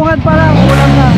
bungad pa lang, ulam na.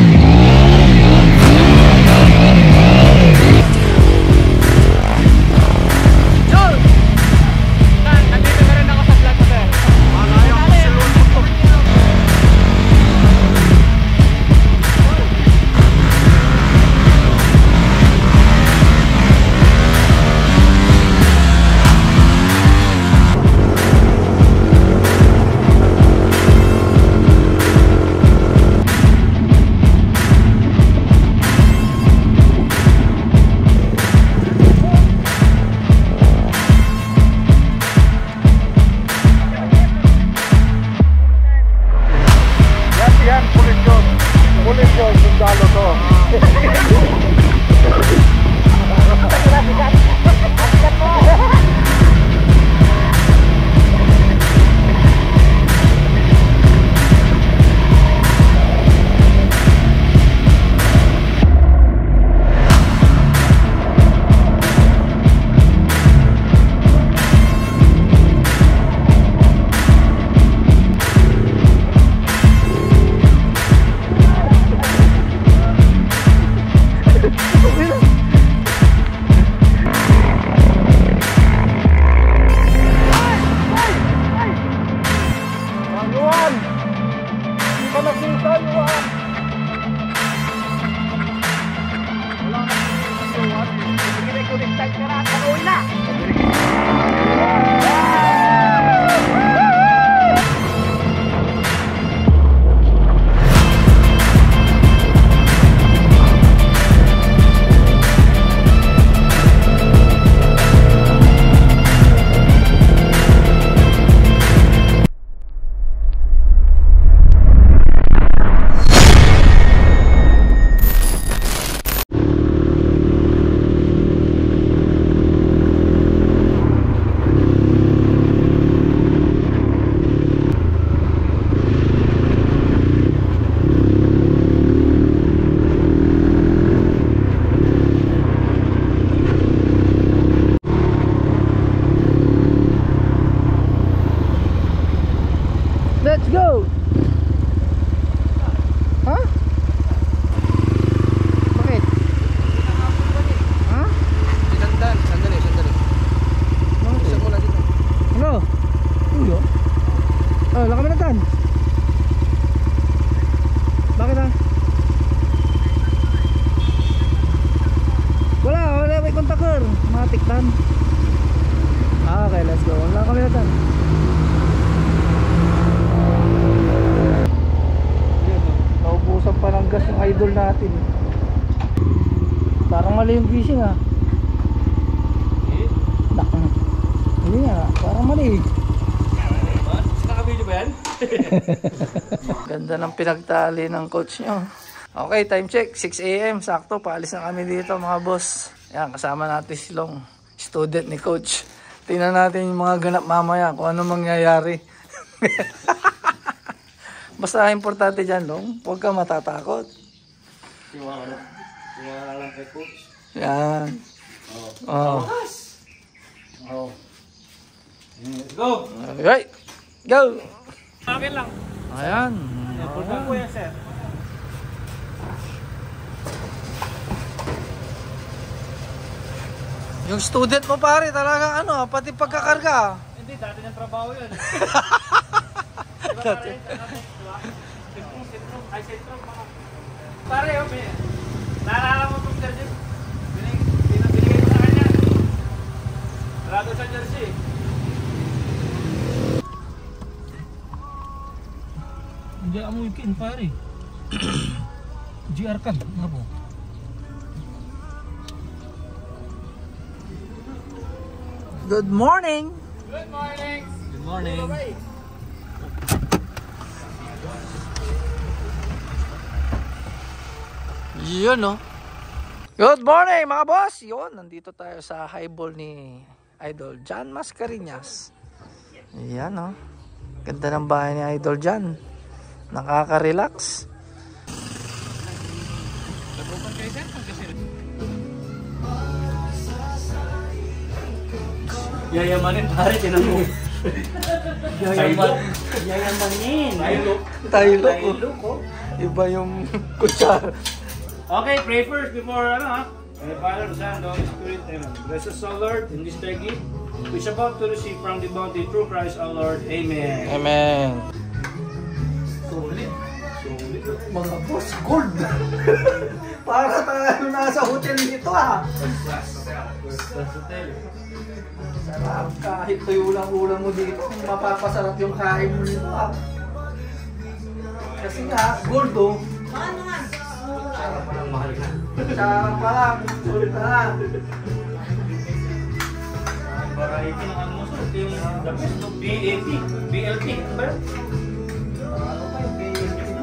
Let's go! Ha? Bakit? Ha? Sandali. Isa muna dito. Ano? Uyo? Oh, laka mo na tan. Bakit ha? Wala may kontaker. Matik tan. Okay, let's go. Laka kami na tan. Naubusan pa ng gas yung idol natin. Parang mali yung gising ha. Hindi nga, parang mali. Nakaka-video ba yan? Ganda ng pinagtali ng coach nyo. Okay, time check, 6 AM. Sakto, paalis na kami dito mga boss. Yan, kasama natin silong student ni coach. Tingnan natin yung mga ganap mamaya kung ano mangyayari. Basta importante dyan, Long. Huwag ka matatakot. Tiwala lang kay coach. Yan. Oh. Let's go! Okay. Go! Akin lang. Ayan. Pulpang ko yan, sir. Yung student mo pare, talagang ano, pati pagkakarga. Hindi, dati ng trabaho yun. Dati. Sentrum. Pare, naalala mo itong jersey? Binigay ko sa kanya. Wala doon sa jersey. Hindi ako weekend pare. GR kan, nga po. Good morning! Good morning! Good morning. Yun no. Good morning mga boss. Yun, nandito tayo sa highball ni Idol Jan Mascareñas. Yan no. Ganda ng bahay ni Idol Jan. Nakaka-relax. Yayamanin pare, tinan mo. Yayamanin. Tayo ko. Iba yung kutsara. Okay, pray first before And the Father, the Son, and the Holy Spirit. Amen. Bless us, O Lord, in this thy gift, which about to receive from the bounty through Christ our Lord. Amen. Amen. Solid. Mga boss, gold. Para tayo nasa hotel nito Sarap. Kahit tuyo lang ulam mo dito, mapapasarap yung kain mo nito Kasi nga, gold Sarap pa lang, mahal na. Sarap pa lang, gold na. Variety ng ano mo sa yung the best of BAT, BLT, ba? Ano pa yung BLT na?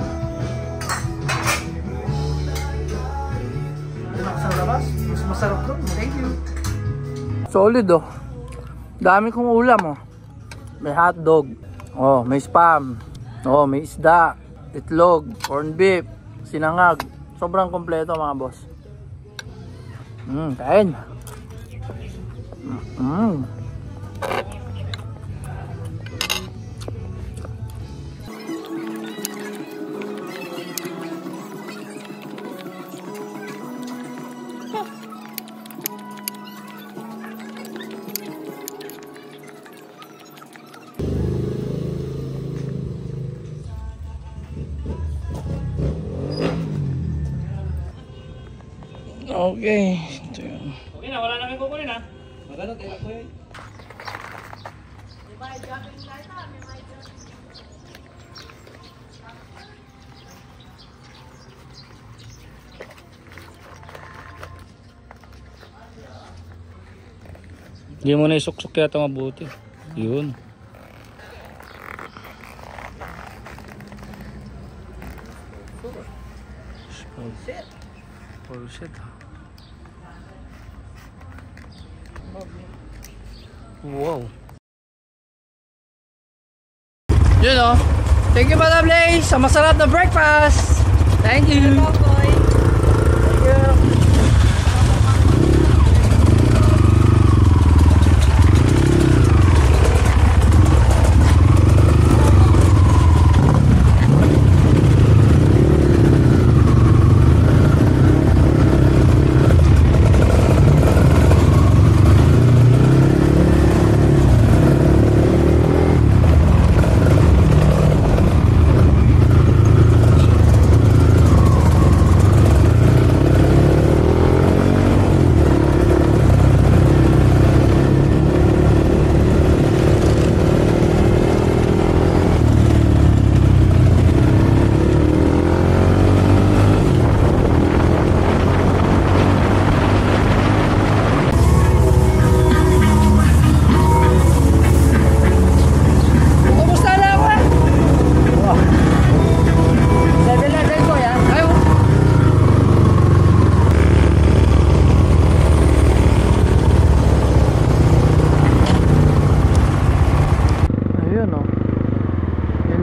Sa labas, mas masarap doon. Thank you. Solid Dami kong ulam May hotdog. May spam. May isda, itlog, corned beef, sinangag. Sobrang kompleto mga boss. Kain. Okay. Ito yun. Okay na, wala na kang kukunin Magano, tayo ko yun. Hindi mo na isuksok yata mabuti. Yun. Bullshit. Wow. Yun Thank you, Madam Blaze, sa masarap na breakfast. Thank you. Thank you.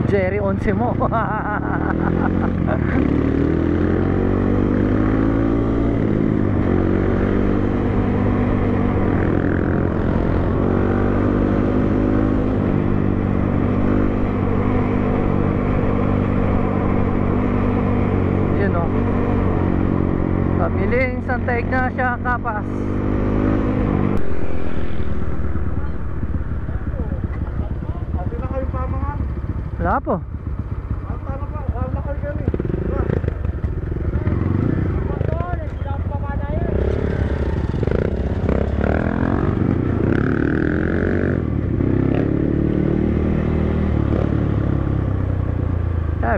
Jerry 11 mo. Yun Pamiling Santa Ignacia, Capas. Wala po.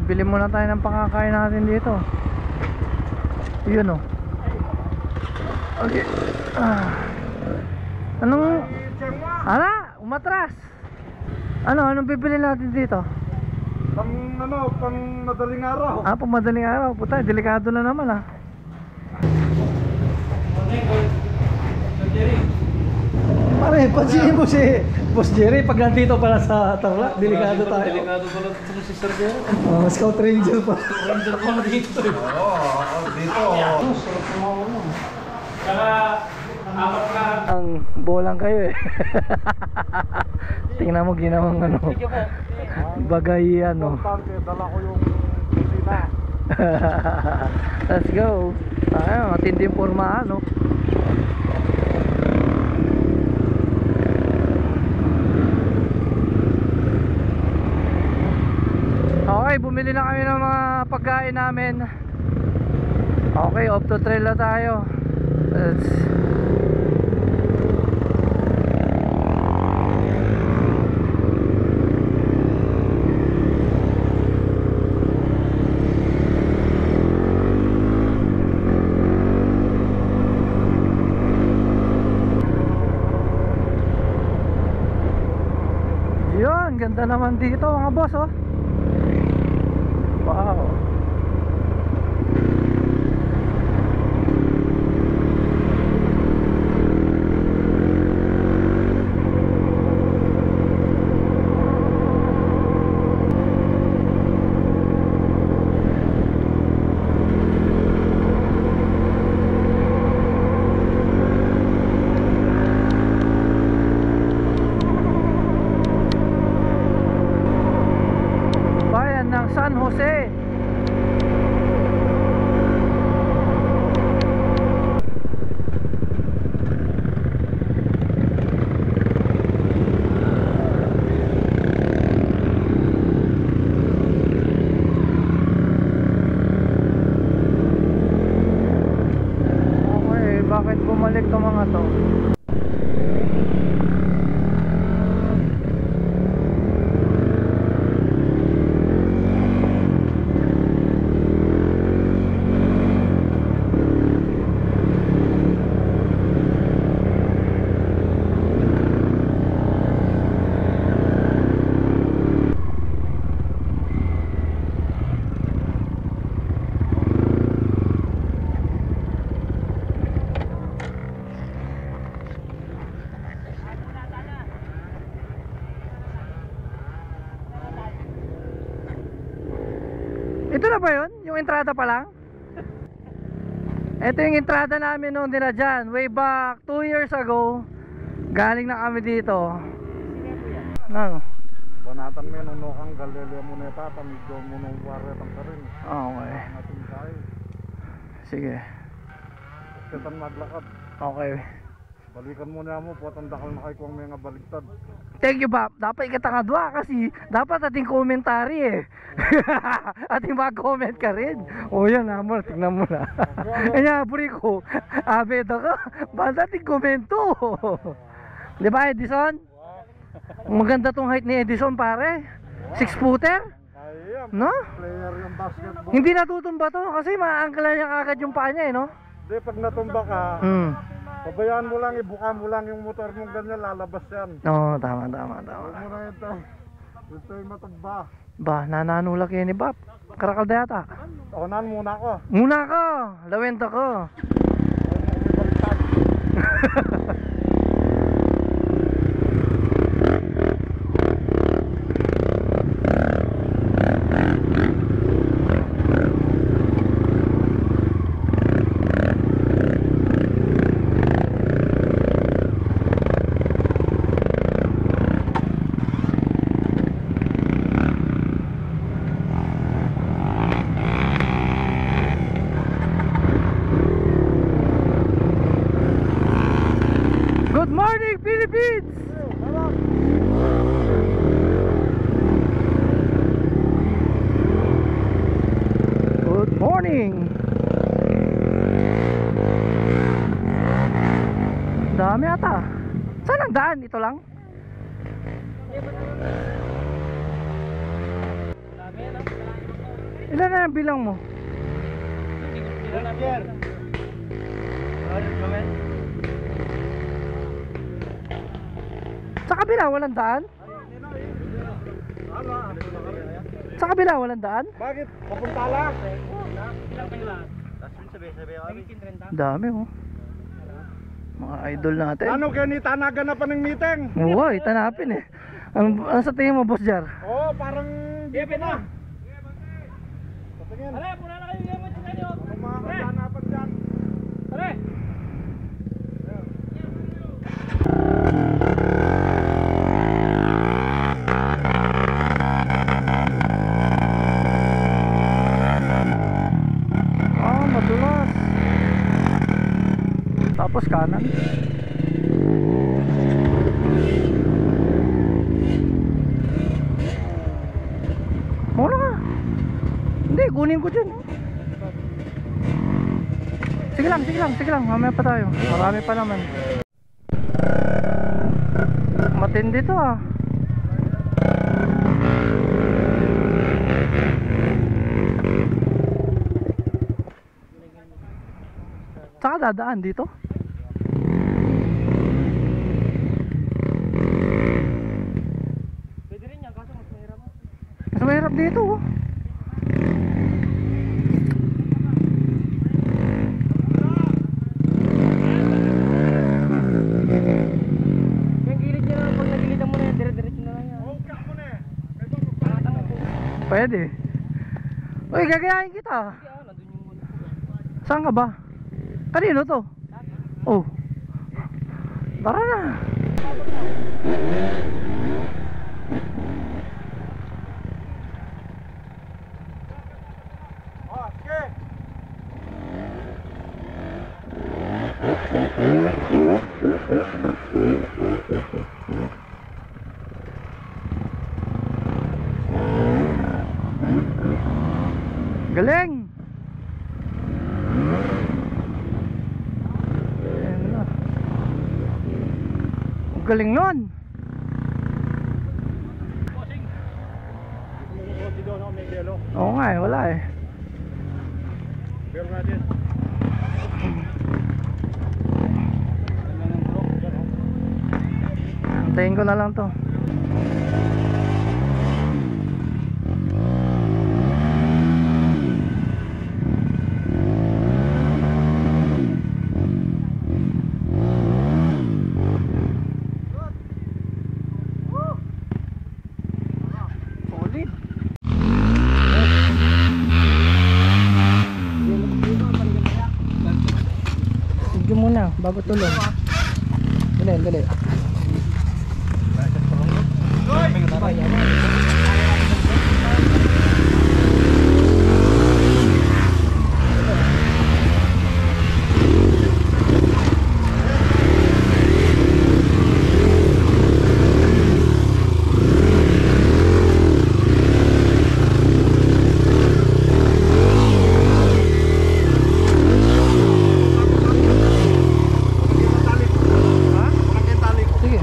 Bili muna tayo ng pakakain natin dito. Yun Okay. Anong umatras. Anong bibili natin dito? Pang madaling araw. Pang madaling araw. Puta, delikado na naman Pare, pansinin mo si Boss Jerry pag nandito pala sa Tarlac, delikado tayo. Delikado pala ito si Sir Jerry. Scout Ranger pa. Ranger pa dito Oo, dito. Saka, Apat na. Ang bolang kayo eh. Tingnan mo ginawang ano. Bagay ano. Importante, dala ko yung kusina. Let's go. Tayo, matinding porma ano. Okay, bumili na kami ng mga pagkain namin. Okay, off to trail na tayo. Yun, ganda naman dito mga boss oh. Wow. Bayan ng San Jose. Okay, bakit bumalik to mga to? Ito na ba yun? Yung entrada pa lang? Ito yung entrada namin nung nila dyan. Way back 2 years ago. Galing na kami dito. Ano? Banatan mo nung nukang galileo mo na tata, medyo mo nung waretang ka rin. Okay. Natin tayo. Sige. Kitang maglakad. Okay. Balikan mo na mo, patanda ka na kayo kung may nga baligtad. Thank you, Bap. Dapat ikata nga dua kasi dapat ating komentary eh. Ating mag-comment ka rin. O yan na mo, tingnan mo na. Kanya, puri ko. Abedo ka. Basta ating komento. Di ba, Edison? Maganda tong height ni Edison, pare. 6-footer? Ayun, No? player yung basketball. Hindi natutumba to kasi maangkala niya agad yung paa niya eh, no? Hindi, pag natumba ka, pabayaan mo lang, ibuka mo lang yung motor mong ganyan, lalabas yan. Oo, tama. Huwag mo na ito. Ito yung matumba. Ba, nananulak yan ni Bap. Karakalda yata. Tawanan muna ako. Muna ko, lawento ko. Good morning, Philippines! Good morning! Dami ata. Saan ang daan? Ito lang? Ilan na yung bilang mo? Sa kabila walang daan? Sa kabila walang daan? Bakit? Papunta lang. Dami oh. Mga idol natin. Ano ganita naganapan ng meeting? Oo, itanapin eh. Ano sa tingin mo, Boss Jar? Oo, parang dito na. Patingin. Pare, puna na kayo gamit sa kanyo. Ano mga kasanapan dyan? Pare. tapos kanan. Muna ka. Hindi, kunin ko dyan. Sige lang, mamaya pa tayo. Marami pa naman. Matindi to ah. Saka dadaan dito? Pwede rin yan, kaso mas mahirap. Mas mahirap dito oh. Yung gilid niya lang, pag nagilitan mo na yan, dire-diretso na lang yan. Pwede. Uy, gagayahin kita. Saan ka ba? Kanino to? Oh. Tara na. Galing. Ayan na. Ang galing nun. Oo nga eh, wala eh. Antayin ko na lang to. Muna bago tulong. Dali. Sige.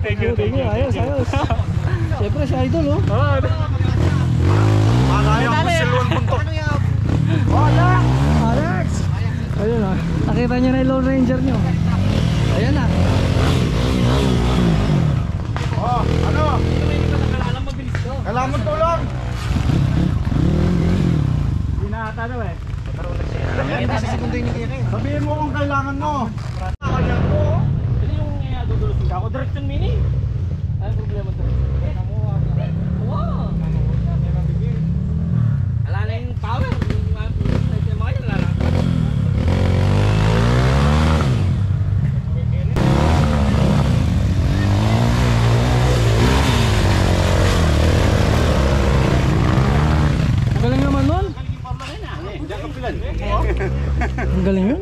Thank you. Ayos. Siyempre si Idol oh. Malaya ko si Luan Puntok. Alex! Ayun ah. Nakita nyo na yung Lone Ranger nyo. Ayan na. Oh, ano? Kailangan tulong. Hindi na ata daw eh. Sabihin mo kung kailangan mo. Dudulusin ka ako, direction mini. Anong problema to? Wow! Wala na yung power. Yung mga yan, wala na. Ang galing naman nun. Ang galing yun.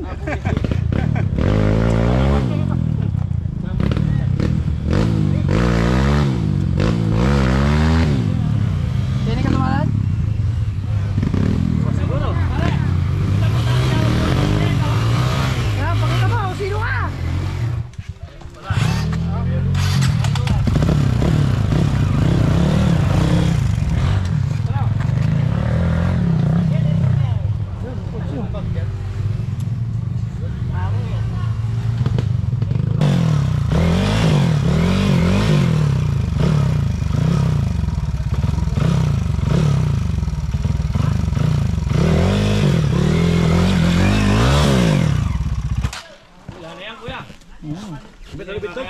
Libit to.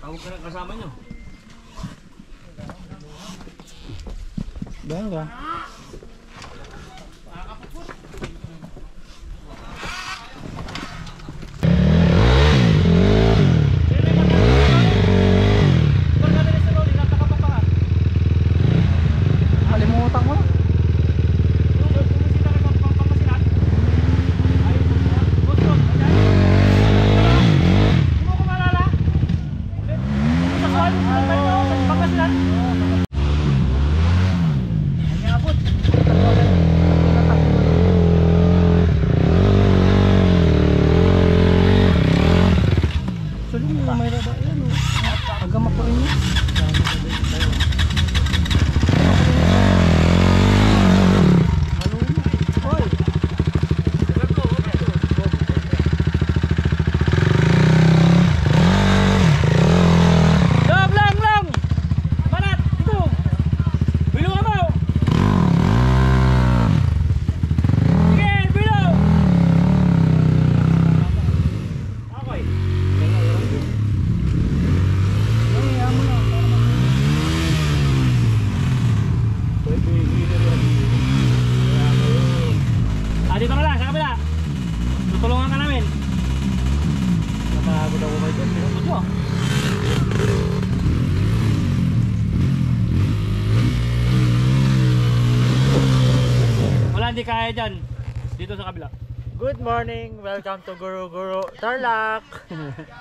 Tawag ka na kasama nyo. Bangga. Kalimutan ko. Dito na lang, sa kabila. Tutulungan ka namin. Napagod ako kayo dyan. Pinagod mo. Wala, hindi kaya dyan. Dito sa kabila. Good morning! Welcome to Guru Guru Tarlac!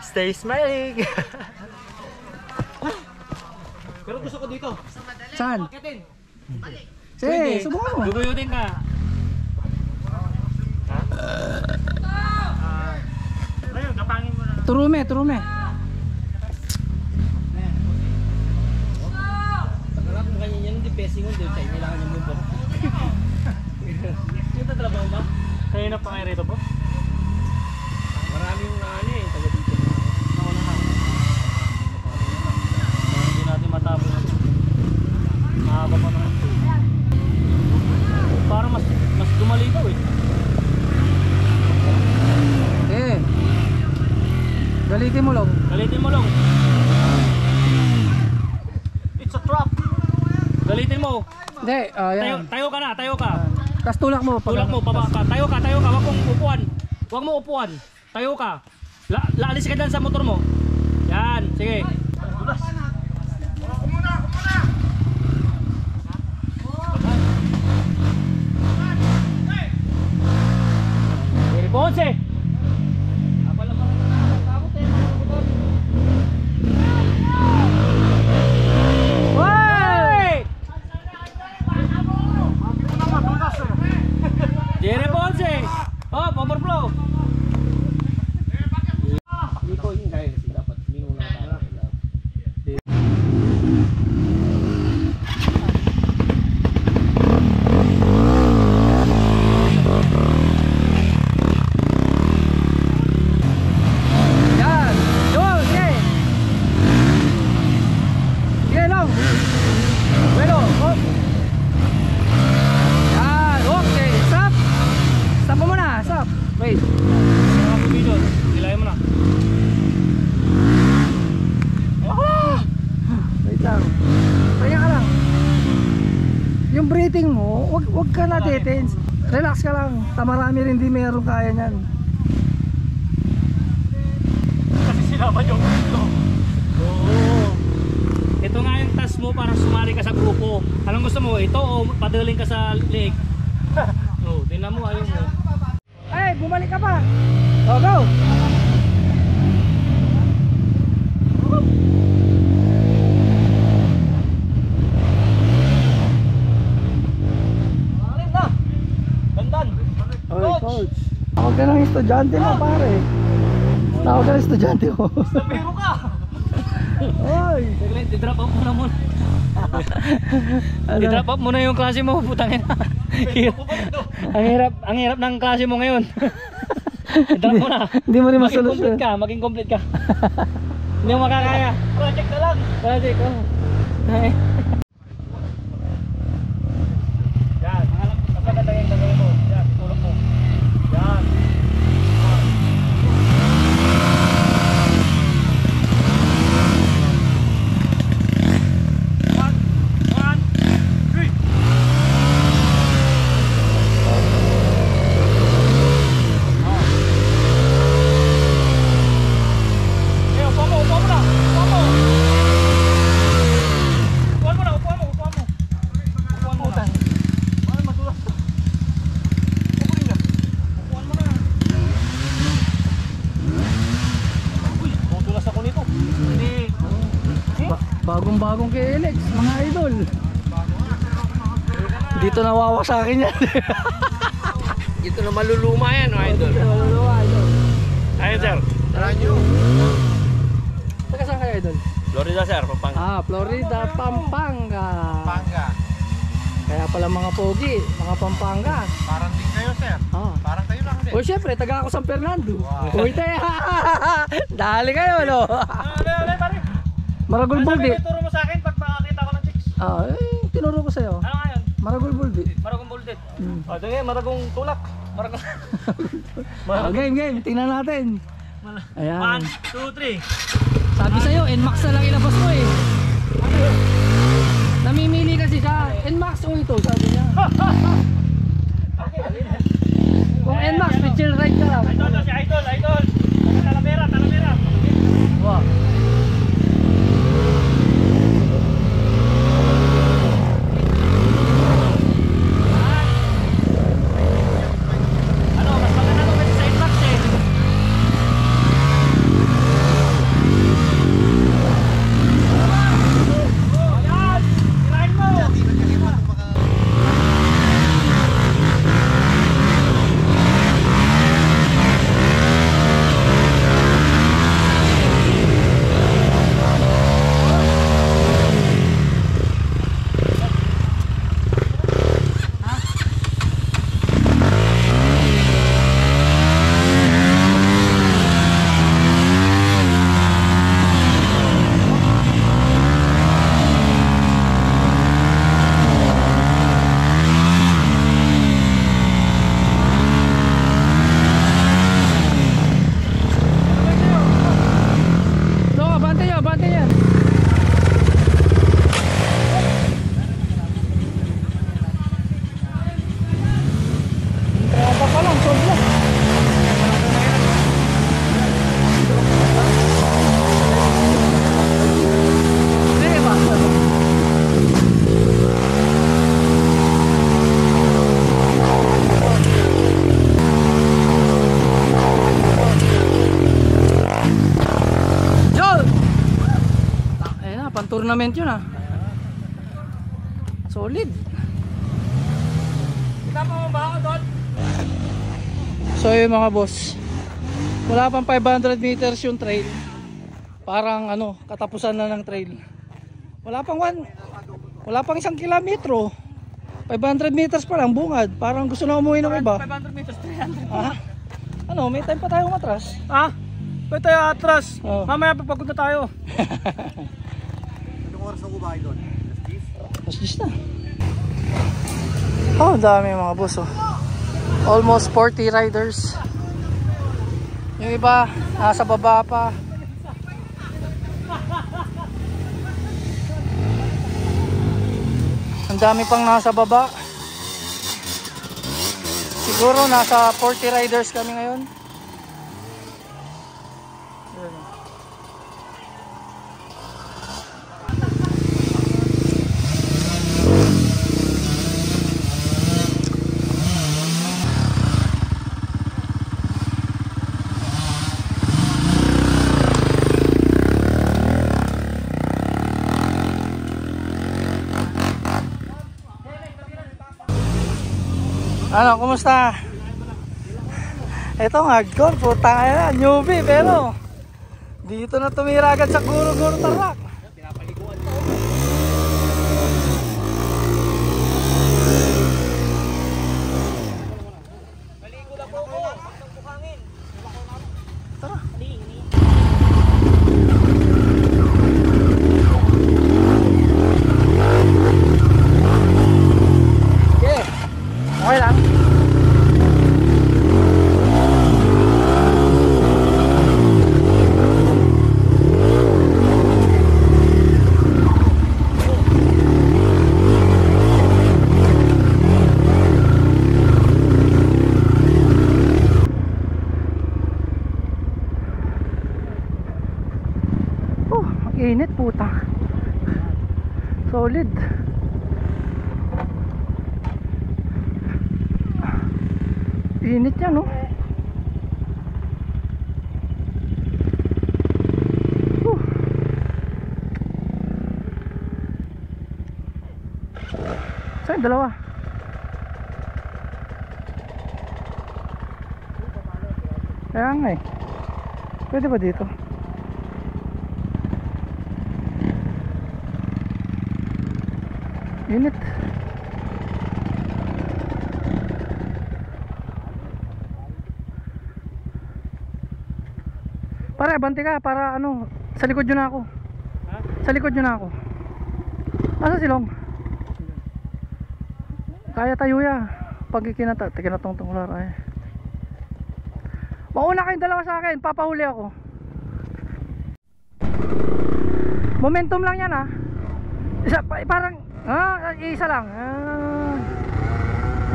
Stay smiling! Pero gusto ko dito. Saan? Akitin. Sige, subukan mo. Guguyutin ka. Ayun, kapangin mo na. Turume, turume. Pagkalap mo kanya yan, hindi pesing mo. Dito tayo, kailangan niya mo ba? Yung tatrabaho ba? Kaya na pa kayo rito po? Maraming ano eh, taga dito. Nauna na. Hindi natin matapos na ito. Mahaba pa naman. Parang mas dumalitaw eh. Eh. Galitin mo lang. Galitin mo lang. It's a trap. Galitin mo. Hindi, yan. Tayo ka na, tayo ka. Tapos tulak mo. Tulak mo, baba ka. Tayo ka. Huwag mong upuan. Huwag mo upuan. Tayo ka. Laalis ka dyan sa motor mo. Yan, sige. Tulas. Ponce! Jerry Ponce! Oh, overflow! Hindi ko yung kaya kasi dapat minuna tayo. Yan! Yun! Sige! Sige lang! Bueno! Hop! Yan! Okay! Stop! Stop mo muna! Stop! Wait! Mga kumidon, nilayan mo na. Wait lang. Pahinga ka lang. Yung breathing mo, wag ka na detense. Relax ka lang. Tamarami rin di meron kaya niyan. Kasi sinaban yung gusto. Oo. Ito nga yung task mo para sumali ka sa grupo. Anong gusto mo? Ito o padaling ka sa leg? Oo, tingnan mo, ayaw mo. Ay, bumalik ka pa. Oh, go! Dandan! Okay, coach. Tawag ka ng estudyante mo, pare. Tawag ka ng estudyante mo. Pero ka! Oy! I-drop off mo na muna. Ano? I-drop off mo na yung klase mo, putangin na. Ang hirap ng klase mo ngayon. I-drop mo na. Hindi mo rin Maging masolusyon. maging complete ka. Hindi mo makakaya. Project na lang. Project, oh. Yan, napaganda yung gagawin mo. Yan, tulog mo. Yan. Bagong-bagong KLX, mga idol. Dito nawawa sa akin yan. Dito na maluluma yan, idol. Maluluwa, idol. Ayun, sir. Taga saan kayo, idol? Florida, sir. Pampanga. Florida, Pampanga. Kaya pala mga pogi, mga Pampanga. Parang din kayo, sir. Parang kayo lang din. O syempre, taga ako San Fernando. Uy, tayo. Dali kayo, no? Ale, pare. Maragol Buldi. Turo mo sa akin pag makakita ko ng chicks. Tinuro ko sa'yo. Ano nga yun? Maragol Buldi. Maragong bullet. Ito nga, maragong tulak. Maragong... Game. Tingnan natin. Ayan. 1, 2, 3. Sabi sa'yo, NMAX na lang ilabas mo eh. Namimili kasi siya. NMAX o ito, sabi niya. Kung NMAX, chill ride ka lang. Idol, si Idol. Talamera. Wow. Ano, mas maganda to kasi sa inbox eh. Ayan! Tirahin mo! Bante yan. Entrada pa lang, sobra. Sige ba? Pan-tournament yun Solid. Tama mo ba ako doon? So yun mga boss, wala pang 500 meters yung trail. Parang katapusan na ng trail. Wala pang 1 kilometro. 500 meters pa lang bungad. Parang gusto na umuwi ng iba. 500 meters, 300. May time pa tayong atras. Pwede tayo atras. Oh. Mamaya papagod na tayo. Oras ang ubay doon. Mas dis na. Dami mga boss Almost 40 riders. Yung iba nasa baba pa. Ang dami pang nasa baba. Siguro nasa 40 riders kami ngayon. Kumusta? Ito hardcore, putang ina, newbie pero dito na tumira agad sa guro-guro tarak. Tara. Okay lang. Init puta. Solid. Init yan Ay, dalawa. Kaya nga eh. Pwede ba dito? Init. Pare, banti ka para ano, sa likod nyo na ako. Ha? Sa likod nyo na ako. Asa silong? Kaya tayo ya. Pag kinatong tunglar ay. Mauna kayong dalawa sa akin, papahuli ako. Momentum lang yan ha. Parang isa lang.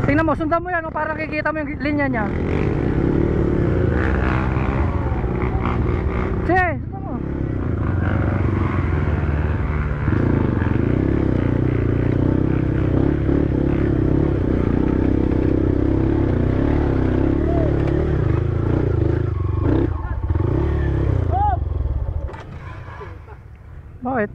Tingnan mo, sundan mo yan, para kikita mo yung linya niya. Sige, sundan mo. Bakit?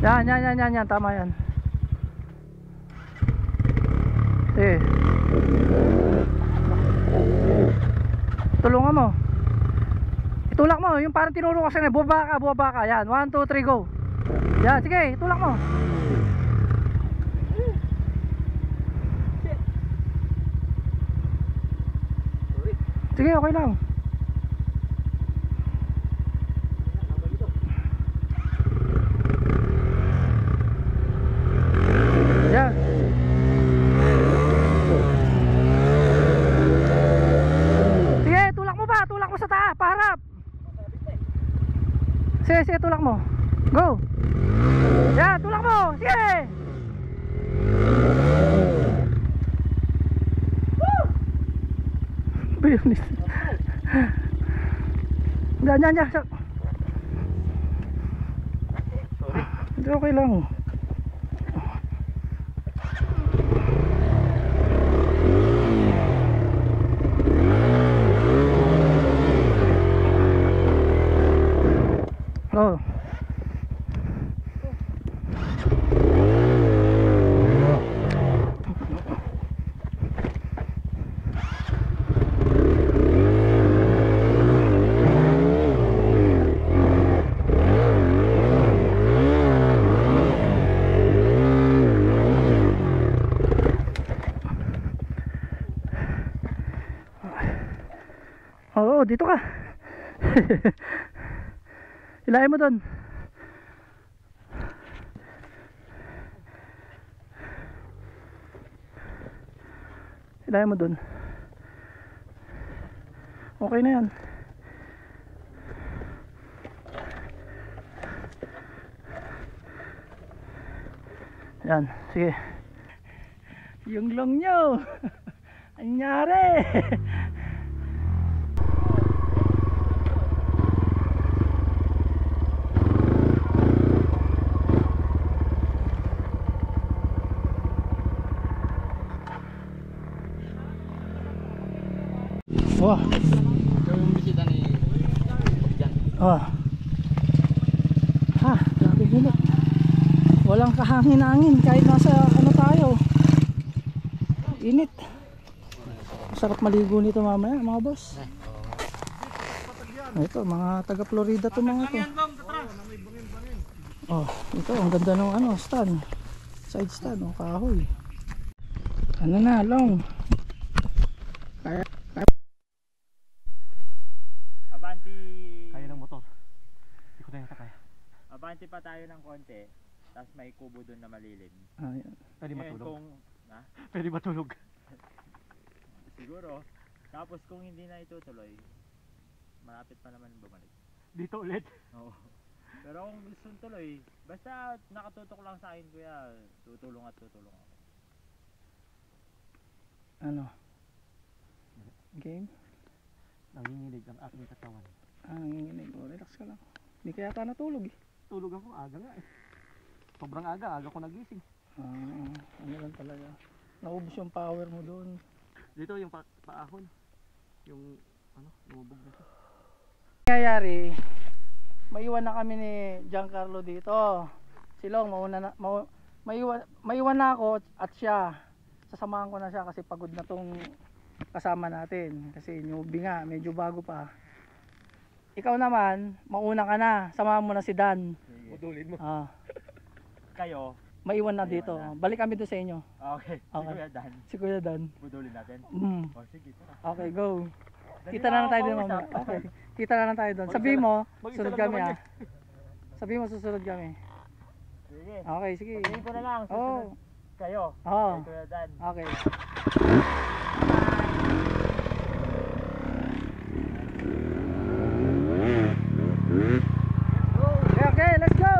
Yan, tama yan. Sige. Tulungan mo. Itulak mo, yung parang tinuro ko siya, buwaba ka. Yan, 1, 2, 3, go. Yan, sige, itulak mo. Sige, okay lang. Yan. Sige, tulak mo ba? Tulak mo sa taas, paharap. Sige, tulak mo. Go. Yan, tulak mo. Sige. Bilis. Jangan. Itu okay lang. Oh. Oo, dito ka. Hilahin mo doon. Hilahin mo doon. Okay na yan. Yan, sige. Yung long nyo. Anyari. Wah. Yung bisita ni Jan. Wah. Ha, grabe init. Walang kahangin-hangin kahit nasa ano tayo. Init. Sarap maligo nito mamaya, mga boss. Ito, mga taga Florida to mga to. Oh, ito ang ganda ng ano, stand. Side stand, oh, kahoy. Ano na, long. Kaya Kaya ng motor. Hindi ko na yata kaya. Abante pa tayo ng konti. Tapos may kubo doon na malilim. ayan. Pwede matulog. Pwede matulog. Siguro. Tapos kung hindi na itutuloy, malapit pa naman bumalik. Dito ulit? Oo. Pero kung gusto tuloy, basta nakatutok lang sa akin kuya, tutulong at tutulong ako. Ano? Game? Nanginginig ang aking katawan. Nanginginig. Oh, relax ka lang. Hindi kaya yata natulog eh. Tulog ako, aga nga eh. Sobrang aga ko nagising. Ano lang talaga. Naubos yung power mo doon. Dito yung paahon. Yung ano, lumubog na siya. Nangyayari, maiwan na kami ni Giancarlo dito. Silong, maiwan na ako at siya. Sasamahan ko na siya kasi pagod na tong kasama natin. Kasi newbie nga, medyo bago pa. Ikaw naman, mauna ka na. Samahan mo na si Dan. Putulin mo. Kayo? Maiwan na dito. Balik kami doon sa inyo. Okay. Okay. Si Kuya Dan. Si Kuya Dan. Putulin natin. Sige, tara. Okay, go. Kita na lang tayo doon mamaya. Okay. Kita na lang tayo doon. Sabihin mo, sunod kami ah. Sabihin mo, susunod kami. Sige. Okay, sige. Sabihin ko na lang. Susunod kayo. Oo. Kay Kuya Dan. Okay. Okay, let's go.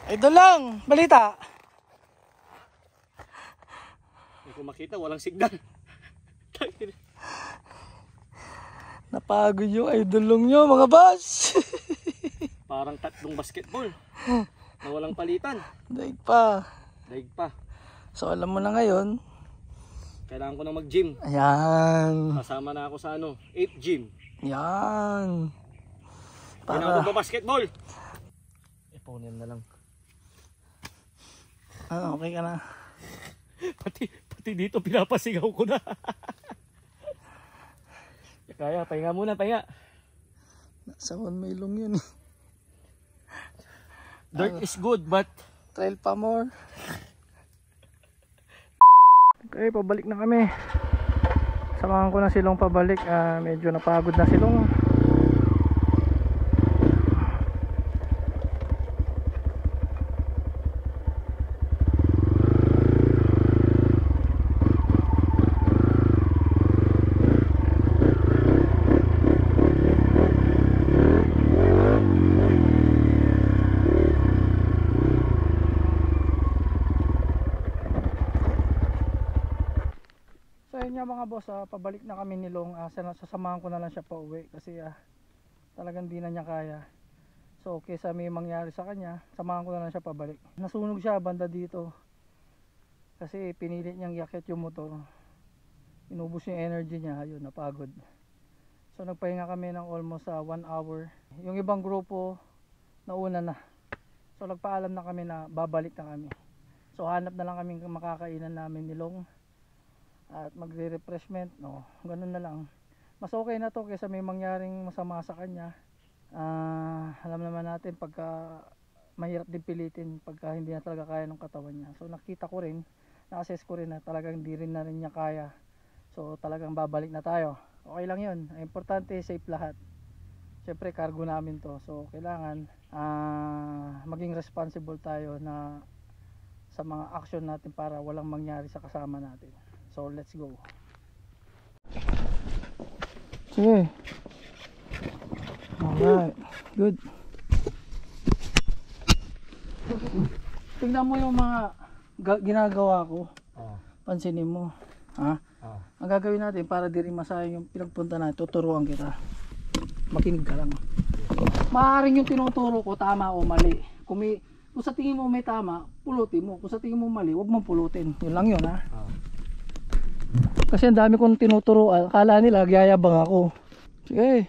Ito lang, balita. Hindi ko makita, walang signal. Napagod yung idolong nyo mga boss. Parang tatlong basketball na walang palitan. Daig pa. Daig pa. So alam mo na ngayon. Kailangan ko na mag-gym. Ayan. Kasama na ako sa 8 gym. Yan. Kailangan ko ba basketball? Ipunin na lang. Okay ka na. Pati dito pinapasigaw ko na. Kaya, pahinga muna, pahinga. Nasa 1 mailong yun eh. Dirt is good, but Trail pa more. Okay, pabalik na kami. Samahan ko na silong pabalik. Medyo napagod na silong. Mga boss, pabalik na kami ni Long. Sasamahan ko na lang siya pa uwi kasi talagang di na niya kaya. So kaysa may mangyari sa kanya, samahan ko na lang siya pabalik. Nasunog siya banda dito kasi pinilit niyang yakit yung motor. Inubos yung energy niya, ayun, napagod. So nagpahinga kami ng almost 1 hour. Yung ibang grupo nauna na. So nagpaalam na kami na babalik na kami. So hanap na lang kami makakainan namin ni Long at magre-refreshment, ganun na lang. Mas okay na to kaysa may mangyaring masama sa kanya. Alam naman natin pagka mahirap din pilitin pagka hindi na talaga kaya ng katawan niya. So nakita ko rin, na-assess ko rin na talagang hindi rin na rin niya kaya. So talagang babalik na tayo. Okay lang yun. Importante safe lahat. Siyempre cargo namin to. So kailangan maging responsible tayo na sa mga action natin para walang mangyari sa kasama natin. So let's go. Sige. Alright. Good. Tingnan mo yung mga ginagawa ko. Pansinin mo. Ang gagawin natin para di rin masayang yung pinagpunta natin, tuturuan kita. Makinig ka lang. Maaaring yung tinuturo ko tama o mali. Kung sa tingin mo may tama, pulutin mo. Kung sa tingin mo mali, huwag mong pulutin. Yun lang yun ha. Kasi ang dami kong tinuturuan, akala nila gyayabang ako. Sige.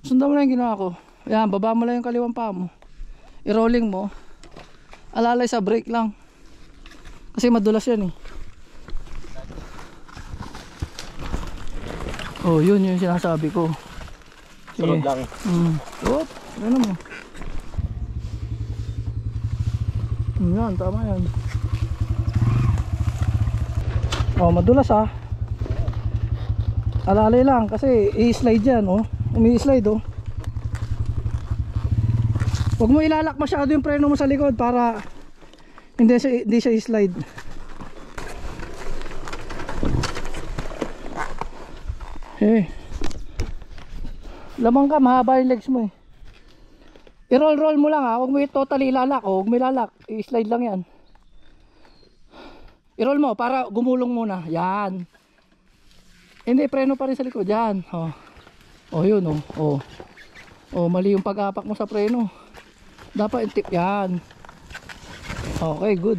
Sundan mo lang yung ginawa ko. Ayan, baba mo lang yung kaliwang paa mo. I-rolling mo. Alalay sa brake lang. Kasi madulas yan eh. Oh, yun yung sinasabi ko. Sunod lang. Oop, ano mo. Yan, tama yan. Oh, madulas alalay lang kasi i-slide yan umi-slide huwag mo ilalak masyado yung preno mo sa likod para hindi siya i-slide. Lamang ka, mahaba yung legs mo i-roll mo lang huwag mo totally ilalak huwag mo ilalak, i-slide lang yan. I-roll mo para gumulong muna. Yan. Hindi, preno pa rin sa likod. Yan. Yun mali yung pag-apak mo sa preno. Dapat tip yan. Okay, good.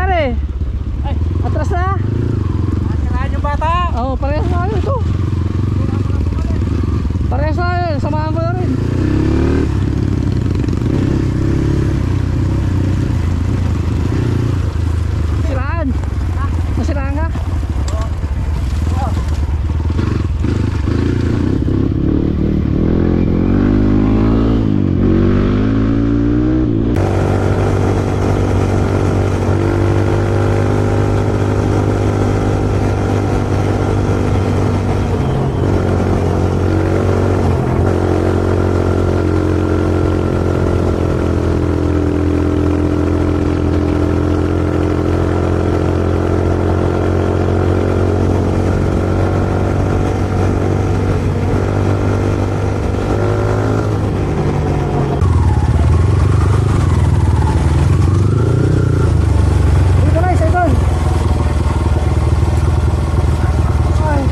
nangyari? Ay, Atras na? kailangan yung bata. Oo, parehas na kayo ito. Parehas na kayo, samahan ko na rin. Siraan? Nasiraan ka? Dito na, isa doon. Ay.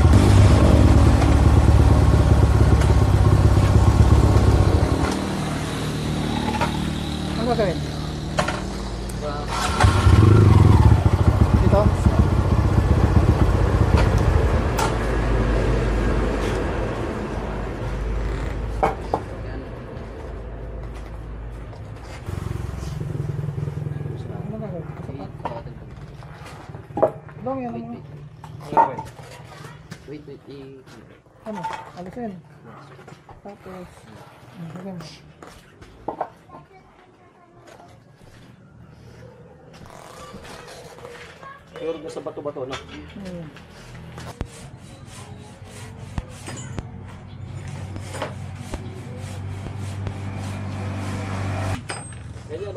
Ano ba gawin? Dito? Ano ba gawin? Dong, yan ang mga... Wait, Ano? Alisin. Tapos... Ano? Pero sa bato-bato na.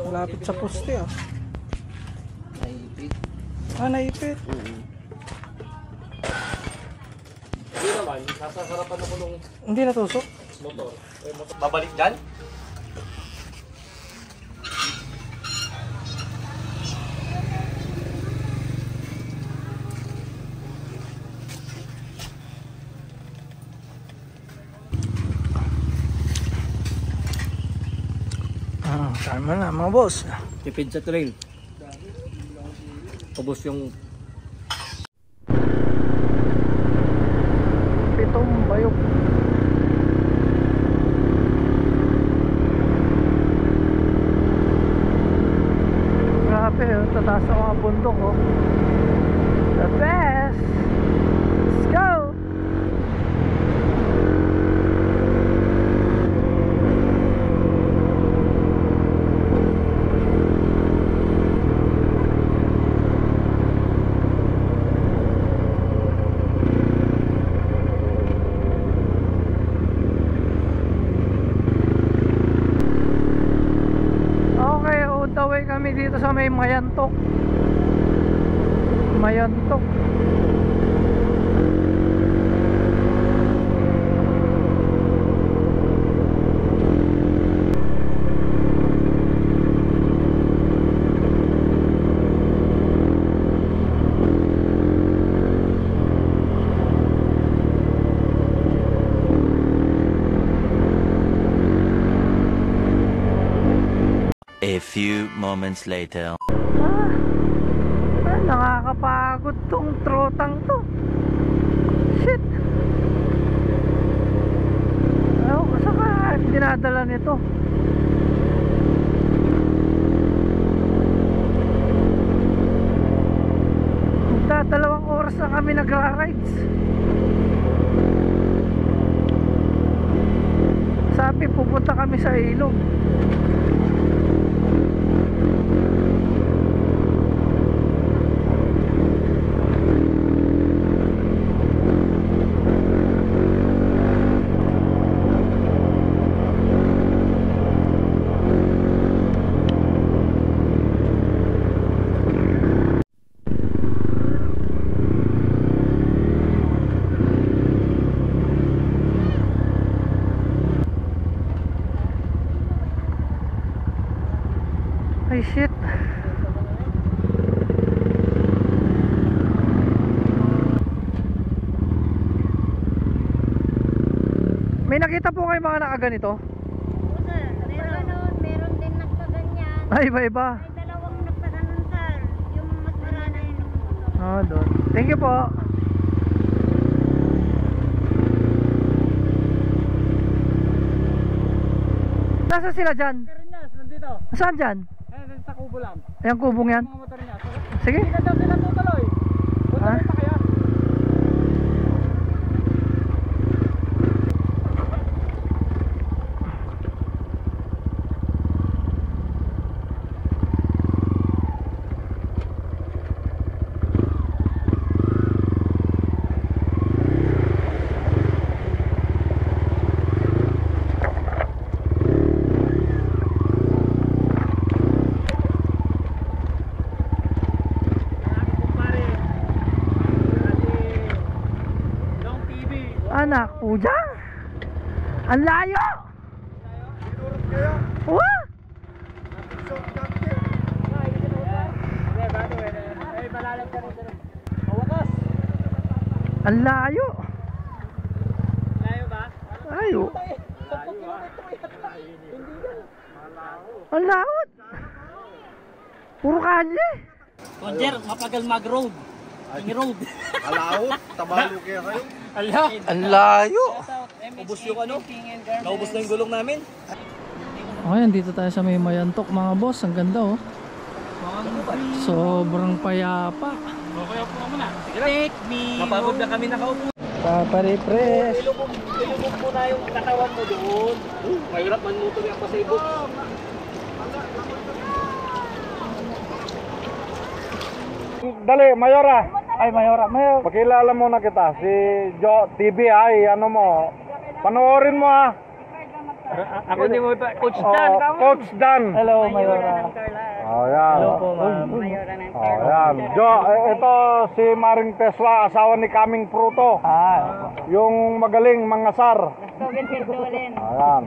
Malapit sa poste ah. naipit. Ah, naipit. Hindi naman, nasa harapan ako nung Hindi natusok. motor. Babalik dyan? Tama na mga boss. Tipid sa trail. Ubus yung Pitong bayok. Grabe, oh, tataas sa mga bundok oh. The best. Let's go. Okay, on the way kami dito sa may Mayantok. Mayantok. A few moments later. Nakakapagod tong trotang to. Shit. Ayaw ko saka dinadala nito. Dalawang oras na kami nagra-rides. Sabi pupunta kami sa ilog. Ay shit. May nakita po kayo mga nakaganito? Meron din nagkaganyan. Ay, iba-iba. May dalawang nagpaganon, sir. Yung Oh, doon. Thank you po. Nasa sila dyan? Karinyas, nandito. Saan dyan? Eh, sa kubo lang. Ayan kubong yan. Mga motor niya. Sige. Hindi ka daw sila tutuloy. Ha? Tutuloy pa kaya? Anak po dyan. Ang layo. Wah! Ang layo. Layo ba? Ayo. Ang laot. Puro kalye. Roger, mapagal mag-road. King road. Alaot, tabalo kaya kayo. Ala. Ang layo. Ubus yung ano? Naubos na yung gulong namin. Okay, dito tayo sa may Mayantok mga boss. Ang ganda oh. Sobrang payapa. Okay, upo ka muna. Take me. Mapagod na kami nakaupo. Paparefresh. Ilubog mo na yung katawan mo doon. Mahirap man mo ito yung pasibog. Dali, Mayora. Ay, Mayora. Pakilala muna kita. Si Jo TV ay ano mo. Panoorin mo ha. Ako di mo pa. Coach Oh, Coach Dan. Hello, Mayora. Oh, yan. Hello po, ma'am. Oh, yan. Jo, ito si Maring Tesla, asawa ni Kaming Pruto. Ah, Yung magaling mangasar. Ayan.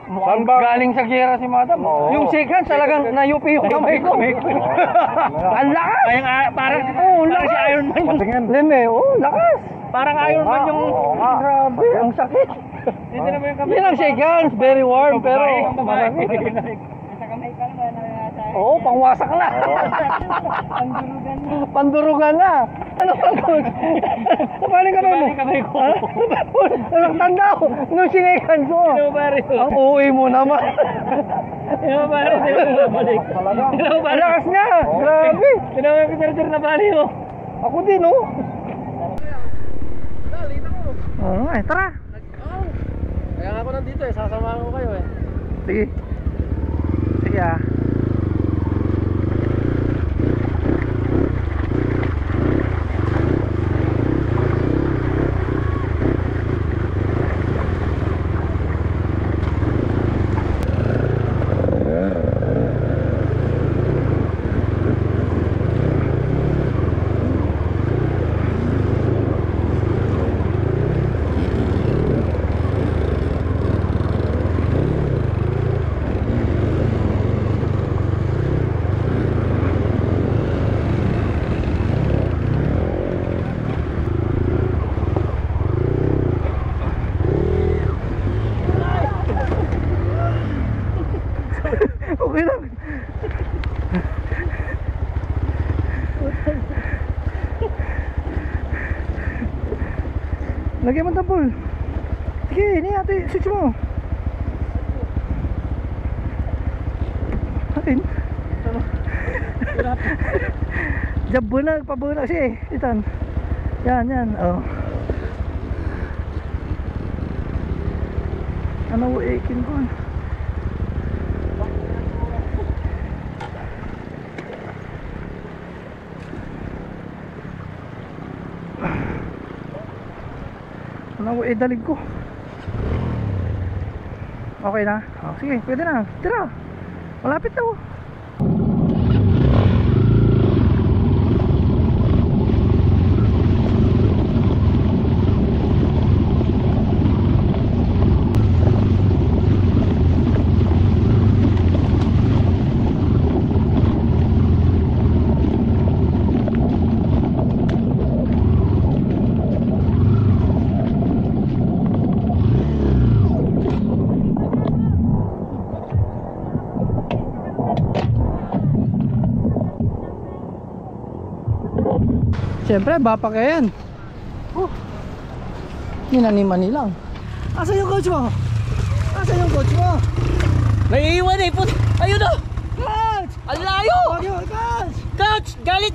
mukhang Saan ba? galing sa gira si madam. Oo. Yung second talagang nayupi yung kamay ko. Ang lakas. Parang Parang si Iron Man. Patingin. Leme, lakas. Parang Iron Man yung... Oo nga. Grabe, ang sakit. Hindi naman yung kamay. Yan ang seconds, very warm, pero babae. malaki. Oo, pangwasak na. Pandurugan na. Ano pang coach? Napaling kamay mo? Kamay ko. Alam, tanda ko. Nung singikan ko. Ang uwi mo naman. Ang lakas niya. Grabe. Tinawag ko charger na bali mo. Ako din, oh. Oo nga, tara. Kaya nga ako nandito eh. Sasamahan ko kayo eh. Sige. Sige ah. Okay lang. Lagyan mo tapol. Sige, ini ate, switch mo. Atin. Jabunag, pabunag siya eh. Itan. Yan, yan. Oh. Ano ikin ko? Ano dalig ko. Okay na. Oh, sige, pwede na. Tira. Malapit na oh. Siyempre, bapak yan. Ninaniman nilang. Asan yung coach mo? Asan yung coach mo? Naiiwan eh. Ayun na. Coach! Ang layo. Coach! Coach, galit.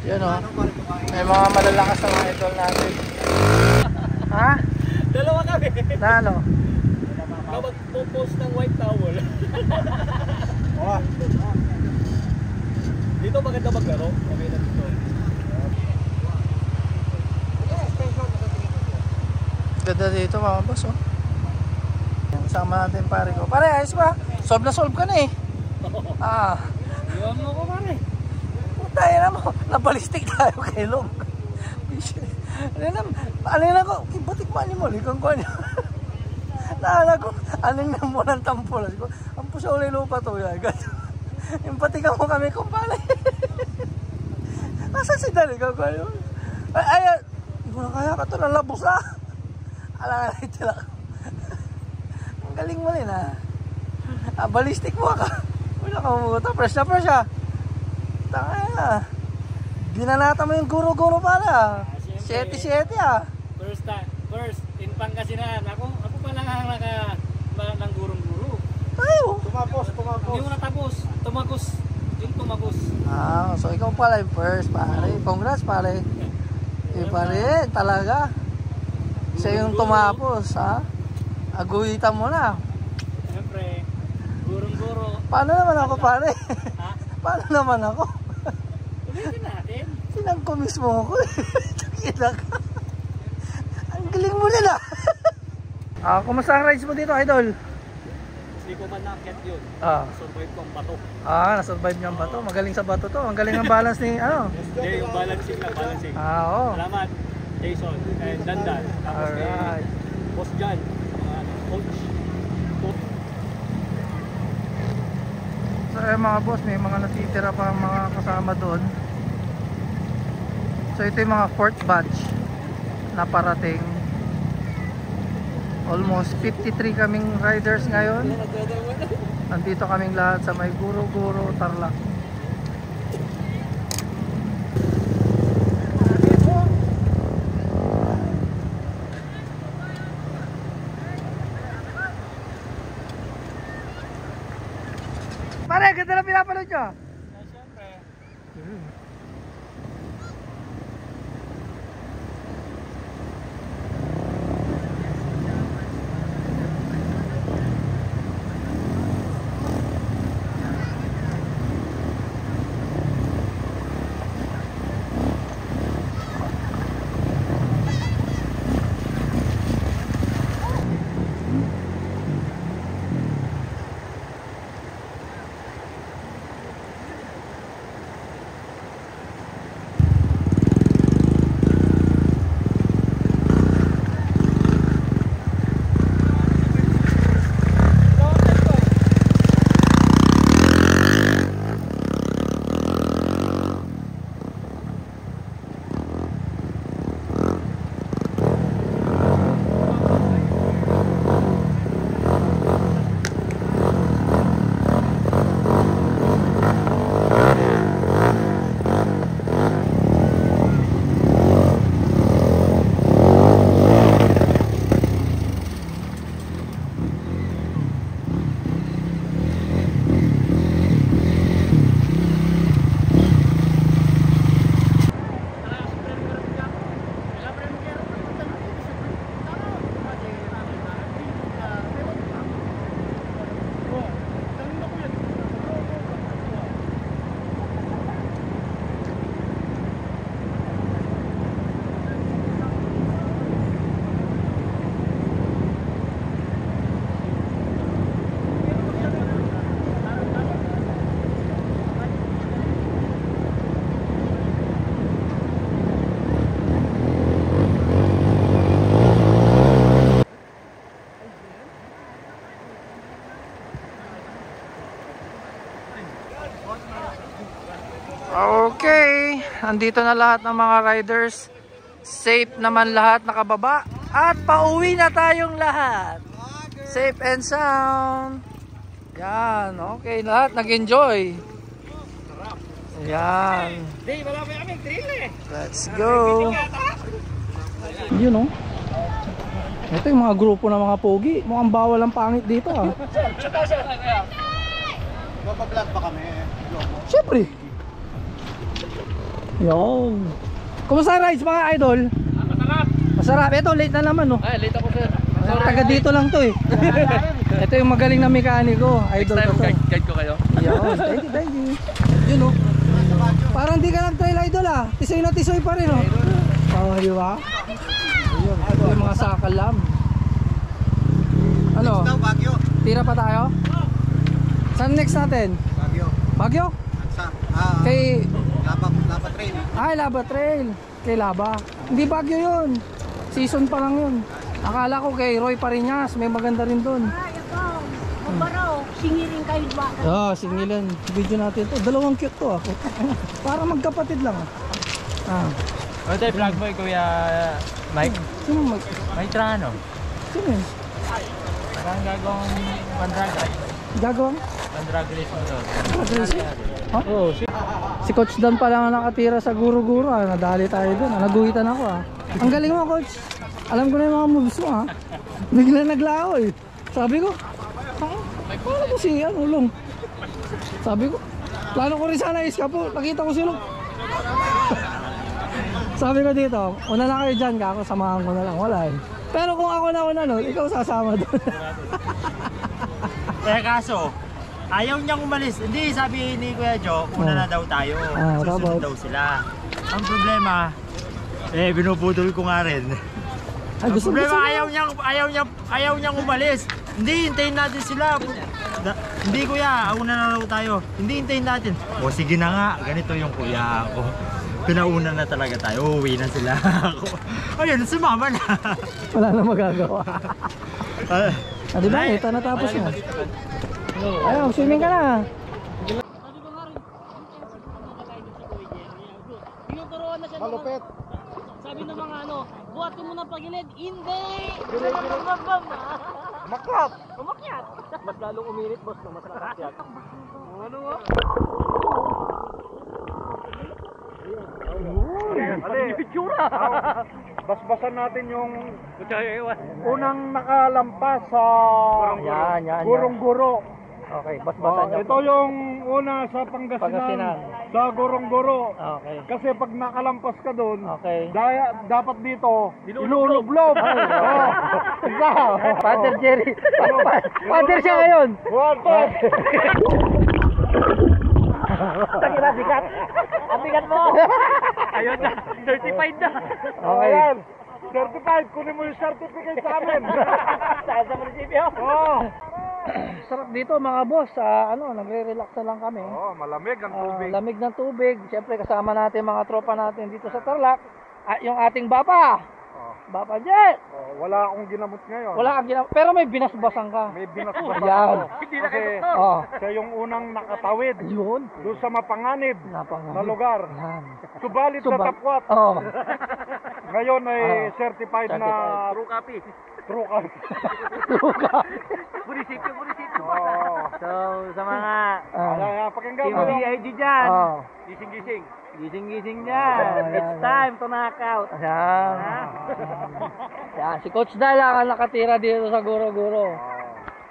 Yan o. May mga malalakas na mga idol natin. Ha? Dalawa kami. Na ano? Mag-post ng white towel. Dito maganda maglaro. Okay na dito. Ganda dito mga boss oh. Sama natin pare ko. Pare, ayos ba? Solve na solve ka na eh. Iwan mo ko pare. Tayo na mo. Nabalistik tayo kay Long. Ano na ko? Batik mali mo. Likang ko niya. Naala ko. Aling na mo ng tampulas ko. Ang puso ulit lupa to. Yung patikan mo kami kung pala. Asa si Dali ko? Ay, hindi mo na kaya ka ito. Nalabos ah. Alang ito lang. Ang galing mo rin ah. Balistik mo ka. Wala ka mamuta. Fresh na fresh ah. Tanga. Ginanata mo yung guro-guro pala. 7-7 ah. First, in Pangasinan. Ako pa lang ang ng gurong-guro. Tayo. Tumapos. Hindi mo natapos. Tumagos. So ikaw pala yung first pare. Congrats pare. Pare, talaga. Siya yung tumapos ha. Aguhitan mo na. Siyempre, gurong-guro. Paano naman ako pare? Ha? Paano naman ako? Ulitin natin. Sinangko mismo ako eh. Takina ka. Ang galing mo nila. Kumusta ang rides mo dito, idol? Hindi ko man nakit yun. Survive ko ang bato. Nasurvive niya ang bato. Magaling sa bato to. Ang galing ang balance ni ano. Hindi, yung balancing lang, balancing. Oo. Salamat, Jason and Dandan. Tapos Alright. kay Boss Jan, coach. So mga boss, may mga natitira pa mga kasama doon. So ito yung mga 4th batch na parating. Almost 53 kaming riders ngayon. Nandito kaming lahat sa may Guro-Guro, Tarlac. Pare, ganda na pinapanood nyo. Siyempre. andito na lahat ng mga riders. Safe naman lahat nakababa. At pauwi na tayong lahat. Safe and sound. Yan, okay. Lahat nag-enjoy. Yan. Let's go. Yun, oh. Ito yung mga grupo ng mga pogi. Mukhang bawal ang pangit dito, ah. Mapablog pa kami. Siyempre. Yung. Kumusta rides mga idol? Masarap. Masarap. Ito late na naman, no? Ay, late ako sir. Taga dito lang to eh. Ito yung magaling na mekaniko. Idol ko to. Guide ko kayo. Yun. Thank you. Yun, no? Parang di ka nag-trail idol, ah. Tisoy na tisoy pa rin, no? Oo, di ba? Ayun. Ito yung mga sakalam. Ano? Bagyo. Tira pa tayo? Saan next natin? Bagyo. Bagyo? Sa Kay... Lapa train. Ay, Laba Trail. Kay Laba. Hindi Bagyo yun. Season pa lang yun. Akala ko kay Roy Pariñas. May maganda rin dun. Ay, ito. Mabaraw. Singirin kayo ba? Oh, singilan. Video natin to. Dalawang cute to ako. Para magkapatid lang. Ah. O tayo, vlog boy, Kuya Mike. Sino mag... Mike Trano. Sino yun? Parang gagawang pandrag. Gagawang? Pandrag race mo doon. Huh? Oh, si Coach Dan pa lang nakatira sa guro-guro. Ah. Nadali tayo dun. Ah. Naguhitan ako. Ah. Ang galing mo, Coach. Alam ko na yung mga moves mo. Ah. Bigla naglao eh. Sabi ko, paano ko si Ulong? Sabi ko, plano ko rin sana iskapo. Nakita ko si Ulong. Sabi ko dito, una na kayo dyan, kako, samahan ko na lang. Wala eh. Pero kung ako na una nun, ikaw sasama doon. Kaso, ayaw niyang umalis. Hindi, sabi ni Kuya Joe, una na daw tayo. Susunod daw sila. Ang problema, binubudol ko nga rin. Ay, Ang problema, ayaw niyang umalis. Hindi, hintayin natin sila. Hindi kuya, una na daw tayo. Hindi, hintayin natin. O sige na nga, ganito yung kuya ako. Pinauna na talaga tayo, uwi na sila ako. Ayun, sumama na. Wala na magagawa. Ah, di ba? Ito natapos na. Ayun, swimming ka na. Malupit. Sabi ng mga ano, buhatin mo ng pagilid. Hindi! Makat. Umakyat! Mas lalong uminit, boss, no? Mas nakakasyak. Ano mo? Basbasan natin yung unang nakalampas sa Yan. Gurong-guro. Okay, basbasan nyo. Ito yung una sa Pangasinan. Sa Gurong-guro. Okay. Kasi pag nakalampas ka doon, Okay. dapat dito, ilulublob. Isa. Father Jerry. Father siya ngayon. Tangina, bigat. Ang bigat mo. Ayun na, certified na. Okay. Ayan. Certified, kunin mo yung certificate sa amin. Saan sa munisipyo? Oo. Sarap dito mga boss. Nagre-relax na lang kami. Malamig ang tubig. Lamig ng tubig. Siyempre kasama natin mga tropa natin dito sa Tarlac. At yung ating Bapa. Bapa Jet. Wala akong ginamot ngayon. Wala kang ginawa. Pero may binasbasan ka. May binasbasan Yan. ako. Kasi siya yung unang nakatawid Yun. doon sa mapanganib na lugar. Yan. Subalit sa tapwat. Oh. Ngayon ay certified na True copy. true copy. Munisipyo. Oo. So, sa mga Pakinggan mo yung ID dyan. Oh. Gising-gising. Gising-gising Oh, dyan. yan. It's time to knock out. Yan. Yan. Si Coach Dal ang nakatira dito sa Guro-Guro.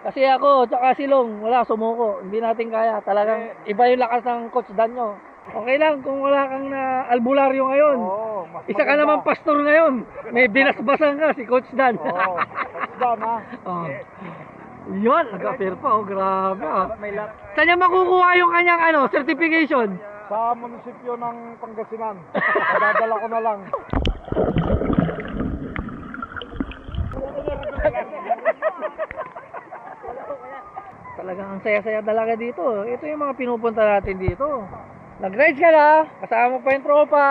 Kasi ako, tsaka si Long, wala, sumuko. Hindi natin kaya. Talagang iba yung lakas ng Coach Dan nyo. Okay lang kung wala kang na albularyo ngayon. mas Isa ka maganda. naman pastor ngayon. May binasbasan ka si Coach Dan. Coach Dan, ha? Oh. Yun, nag-appear pa. Oh, grabe ah. Saan niya makukuha yung kanyang certification? Sa munisipyo ng Pangasinan. Dadala ko na lang. Talagang ang saya-saya talaga dito. Ito yung mga pinupunta natin dito. Nag-rides ka na, kasama mo pa yung tropa,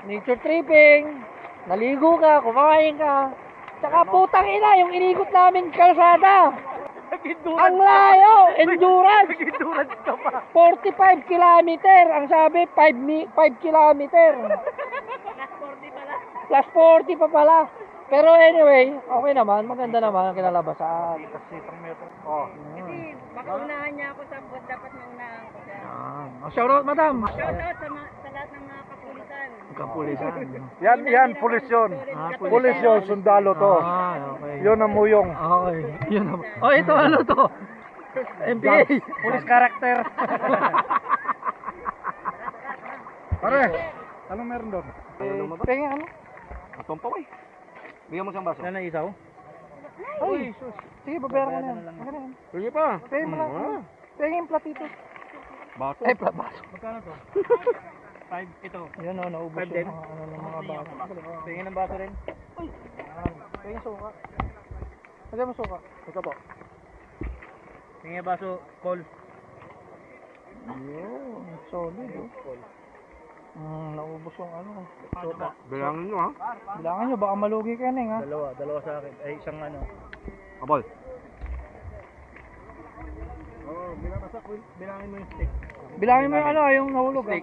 nature tripping, naligo ka, kumain ka. Tsaka putang ina, yung inigot namin kalsada. Ang layo! Endurance! 45 kilometer. Ang sabi, 5 kilometer. Plus 40 pa pala. Pero anyway, okay naman. Maganda naman ang kinalabasan. Oh. Baka unahan niya ako sa bot, dapat maunahan ko siya. Shoutout, madam. Shoutout sa lahat ng mga kapulisan. Kapulisan. Yan, pulis yun. Pulis yun, sundalo to. Okay. Yun ang muyong. Okay. Yun naman. Oh, ito ano to? MPA. Pulis karakter. Pare, anong meron doon? Tingin ano? Bigyan mo siyang baso. Yan ang isaw? Ay, sus. Sige, babayaran ko na yan. Okay na yan. Sige pa. Tingin mo lang. Tingin yung platito. Baso. Ay, baso. Magkano to? 5 ito. Yan o, naubos 5 din? yung mga, ano, ng mga baso. Tingin ng baso rin. Tingin suka. Lagyan mo suka. Ito po. Tingin baso, Paul. Yun, solid oh. Naubos yung ano. Suka. Bilangin nyo ha. Bilangan nyo, baka malugi ka Neng ha. Dalawa sa akin. Ay, isang ano. Abol. Bilangin mo yung stick. Bilangin mo yung ano, yung nahulog ha.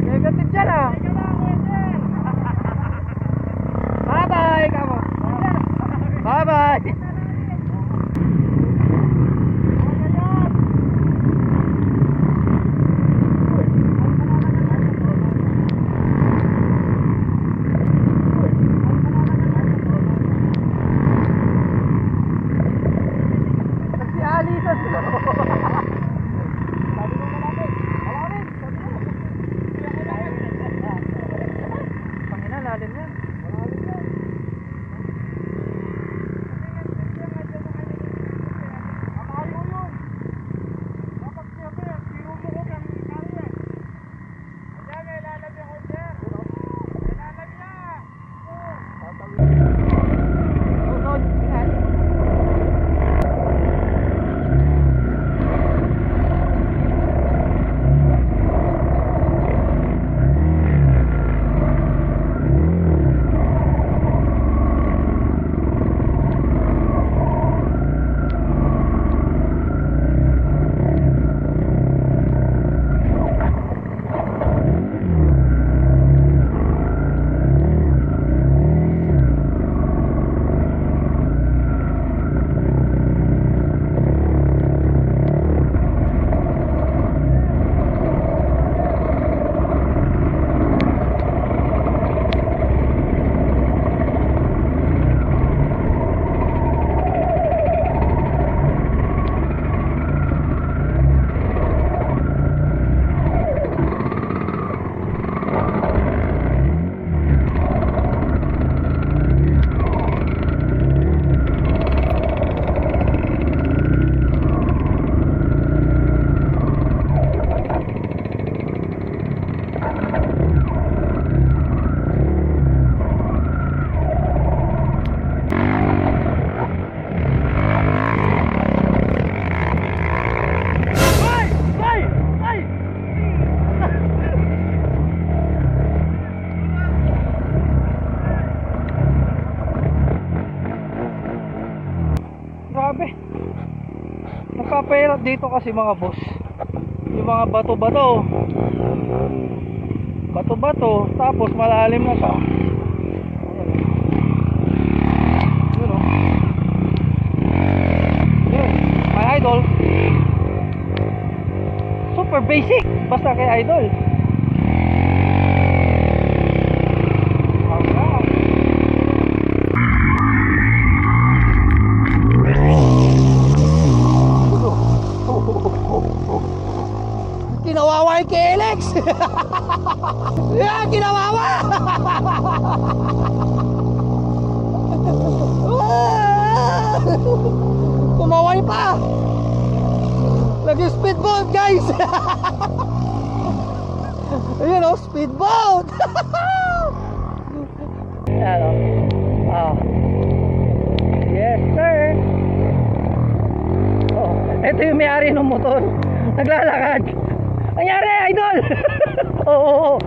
Negative dyan ah. Bye-bye kamo. Bye-bye. Nagsialisan sila. Pangina, lalim yan. Grabe. Nagpapahirap dito kasi mga boss. Yung mga bato-bato. Bato-bato. Tapos malalim na siya. Yun o. Yun. basic, basta kay Idol. Kinawawa yung KLX. Yeah, kinawawa. Kumaway pa. Nag-speedboat guys. Ayun o, speedboat. Ayan o. Yes sir. Oh, ito yung may-ari ng motor. Naglalakad. Nangyari, Idol. Oo.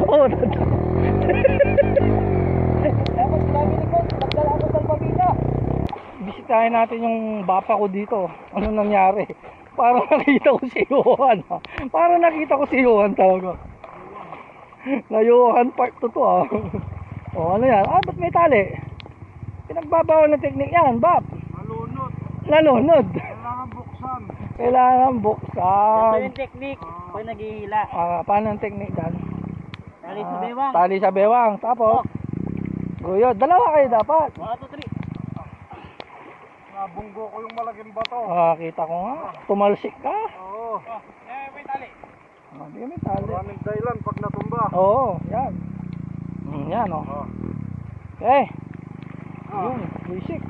Bisitahin natin yung bapa ko dito. Ano nangyari? Parang nakita ko si Johan. Parang nakita ko si Johan talaga. Na Johan part 2 to ah. O ano yan? Ba't may tali? Pinagbabawal ng teknik yan, Bap. Nalunod. Kailangan buksan. Ito yung technique. Pag naghihila. Paano ang teknik dan? Tali sa bewang. Tali sa bewang. Tapos? Guyod. Dalawa kayo dapat. 1, 2, 3. Nabunggo ko yung malaking bato. Kita ko nga. Tumalsik ka. Oo. May tali. Hindi may tali. Maraming dahilan pag natumba. Oo, yan. Yan o. Okay. Yun, basic.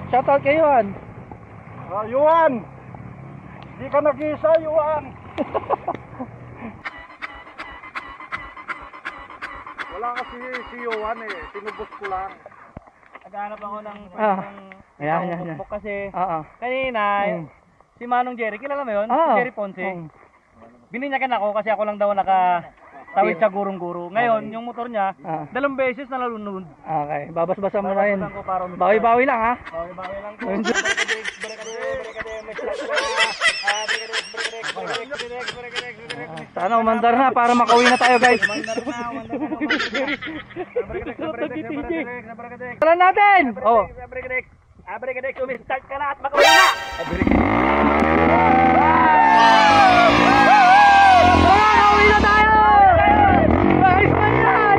Shoutout kayo, Juan. Yuan! Di ka nag-isa, Yuan! Wala kasi si Yuan eh. Tinubos ko lang. Naghanap ako ng Ayan. book kasi Oo. kanina si Manong Jerry, kilala mo yun? Si Jerry Ponce. Bininyagan ako kasi ako lang daw nakatawid sa gurong-guro. Ngayon, yung motor niya, 2 beses na nalunod. Okay, babas-basan mo na yun. Babasan ko para Bawi-bawi lang ha. bawi lang po. Sana umandar na para makauwi na tayo guys. Tara natin! Oh. Abrikadex, umistart ka na at makauwi na! Makauwi na tayo! Ayos pa yan!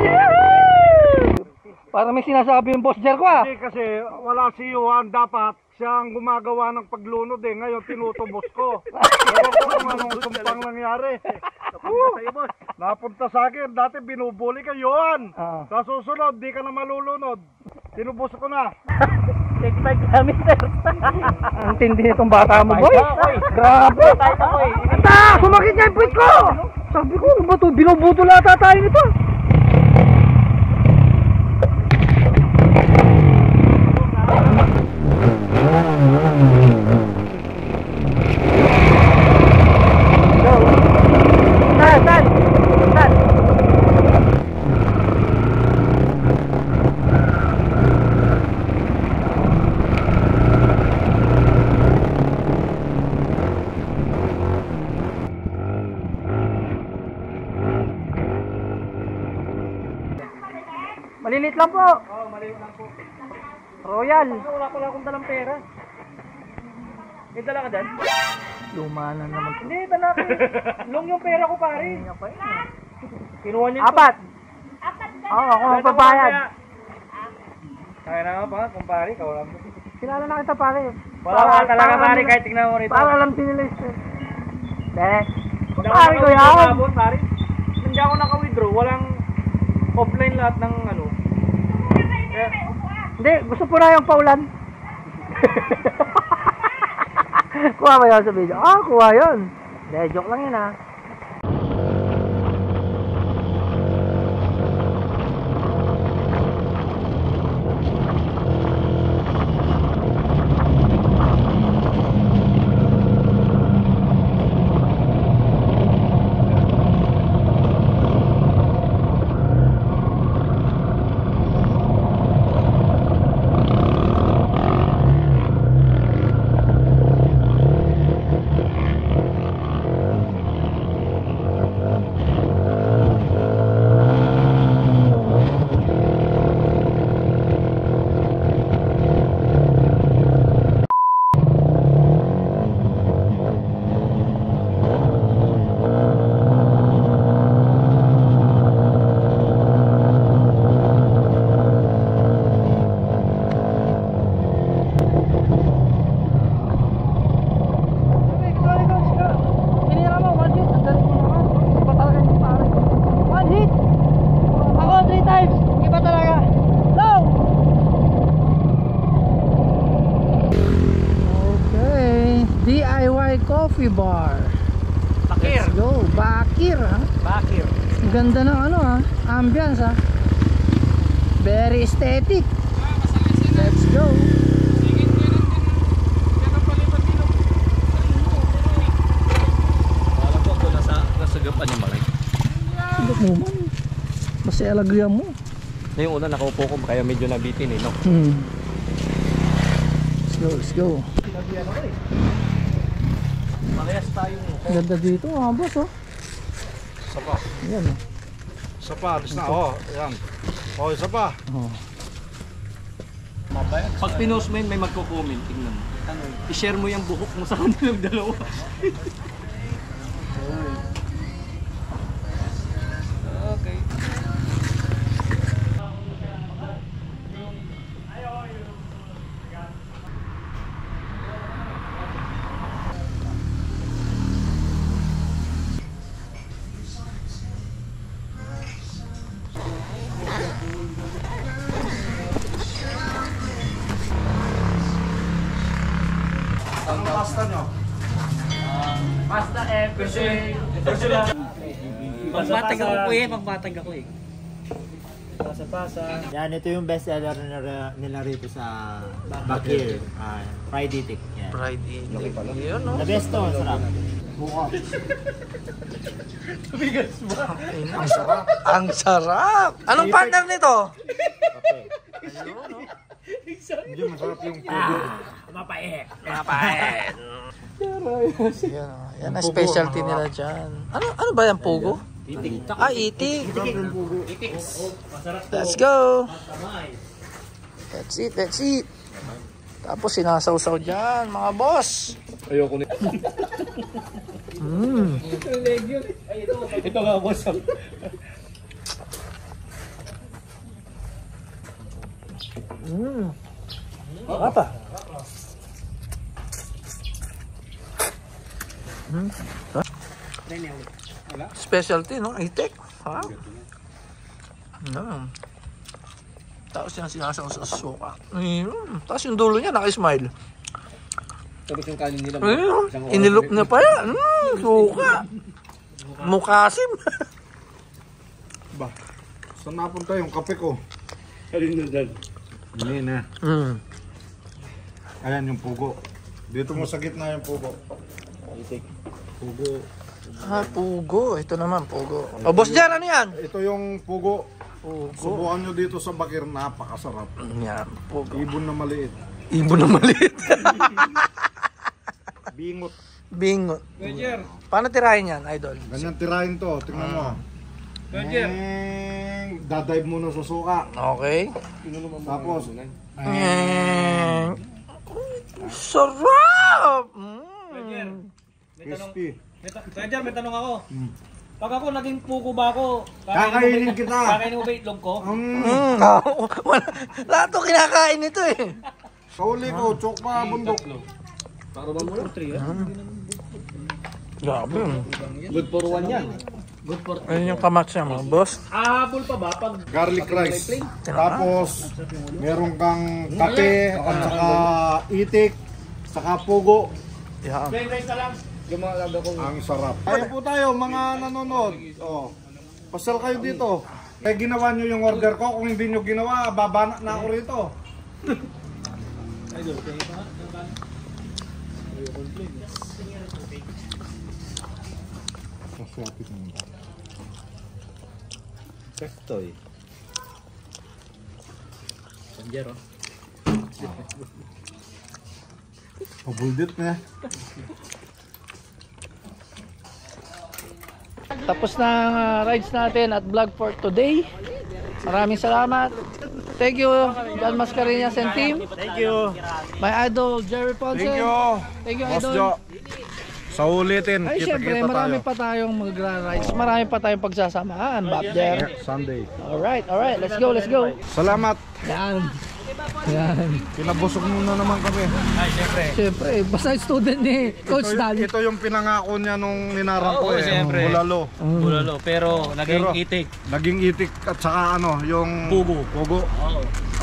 Parang may sinasabi yung boss Jer ko ah. Hindi kasi wala si Yuan. Dapat siya ang gumagawa ng paglunod eh. Ngayon tinutubos ko. Ewan ko kung anong sumpang nangyari. Napunta sa akin. Dati binubuli ka, Yuan. Sa susunod, di ka na malulunod. Tinubos ko na. Take 5 kilometers. Ang tindi nitong bata mo, boy. Grabe. Ata, sumakit niya yung puwit ko. Sabi ko, ano ba ito? Binubuto lata tayo nito. Saan? Malilit lang po. Oo, maliit lang po. Royal. Wala pala akong dalang pera. May dala ka dyan? Luma na naman. Hindi, dala ko. Long yung pera ko pare. Kinuha niyo. 4. Oo, ako ang pabayad. Kaya na pa, kumpare, ikaw lang. Kilala na kita pare. Wala ka talaga pare, kahit tignan mo rito. Para alam din nila ito. Pare ko yan. Pare, hindi ako naka-withdraw. Walang offline lahat ng ano. Hindi, gusto po na yung paulan. Kuha ba yun sa video? Kuha yun. Hindi, joke lang yun ha. Coffee bar. Bakir. Let's go. Bakir, ha? Bakir. Ang ganda ng ano, ha? Ambience, ha? Very aesthetic. Let's go. Alam ko ako nasa gapan yung malay. Sigap mo man. Basta alagyan mo. Yung una nakaupo ko kaya medyo nabitin eh, no? Let's go. Parehas tayo. Ganda dito, boss, oh. Isa pa. Ayan, oh. Isa pa, alis na. Oh, yan. Oh, isa pa. Oh. Pag pinost mo yun, may magko-comment. Tingnan mo. I-share mo yung buhok mo sa kanilang dalawa. Okay. Anong pasta nyo? Pasta Pagbatag ako po eh, pagbatag ako eh. Pasa-pasa. Yan, ito yung best seller nila rito sa Bakir. Fried itik. Yan. Fried itik. Yun, no? The best to, sarap. Ang sarap. Ang sarap. Anong partner nito? Hindi masarap yung pugo. Mapait. Mapait. Yan ang specialty nila dyan. Ano ba yan, pugo? Itik. Itik. Let's go. That's it, that's it. Tapos sinasawsaw dyan, mga boss. Ayoko nito. Ito nga boss. Apa? Specialty, no? Itik. Ha? Tapos yan sinasaw sa suka. Tapos yung dulo niya naka-smile. Tapos yung kanin nila. Inilup na pa yan. Suka. Mukasim. Ba, saan napunta yung kape ko? Hindi na. Ayan yung pugo. Dito mo sa gitna yung pugo. Pugo. Pugo. Ito naman, pugo. O, boss dyan, ano yan? Ito yung pugo. Pugo. Subukan nyo dito sa Bakir, napakasarap. Yan, pugo. Ibon na maliit. Ibon na maliit. Bingot. Bingot. Paano tirahin yan, idol? Ganyan tirahin to, tingnan mo. Dadive muna sa suka. Okay. Tapos, sarap! crispy. Roger, may tanong ako. Pag ako naging puko ba ako, Kakainin kita. kakainin mo ba itlog ko? Lahat to kinakain nito eh. Kauli ko, chok pa bundok. Grabe. Good for one yan. Ayun yung kamats niya, mga boss. Ahabol pa ba pag Garlic rice. Tapos, meron kang kape, at saka itik, saka pugo. Yan. plain rice na lang? Ang sarap. Kaya po tayo, mga nanonood. Oh, pasal kayo dito. Kaya ginawa nyo yung order ko. Kung hindi nyo ginawa, babana na ako rito. Pestoy. Sanjero. Pabuldit na. Tapos na ang rides natin at vlog for today. Maraming salamat. Thank you, John Mascareñas and team. Thank you. My idol, Jerry Ponce. Thank you. Thank you, Boss idol. Jo. Sa ulitin, Ay, syempre, kita-kita marami tayo. pa tayong magra-rides. Marami pa tayong pagsasamahan, Bob there. Sunday. Alright, let's go. Salamat. Yan. Yan. Pinabusog muna naman kami. Ay, syempre. Siyempre, basta student ni Coach Dan. Ito yung pinangako niya nung ninarang ko Oo, siyempre. Bulalo. Bulalo, pero naging Pero- itik. Naging itik at saka yung Pugo. Pugo.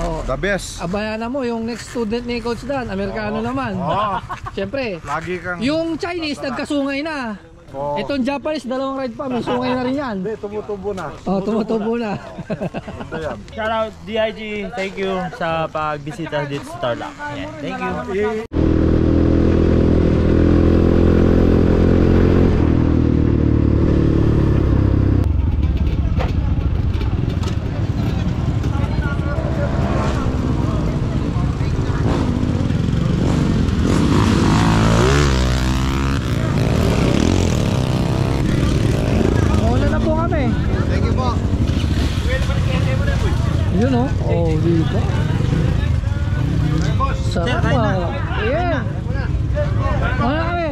Oh. The best. Abayan na mo, yung next student ni Coach Dan, Amerikano naman. Oo. Siyempre, Lagi kang... yung Chinese nagkasungay na. Oo. Itong Japanese, dalawang ride pa, may sungay na rin yan. Hindi, tumutubo na. Oh, tumutubo na. Ito yan. Shout out DIG, thank you sa pagbisita dito sa Tarlac. Yeah, thank you. Muna na po kami. Thank you po. Yun oh. Oh, dito. Sarap ah. Yeah. Muna kami.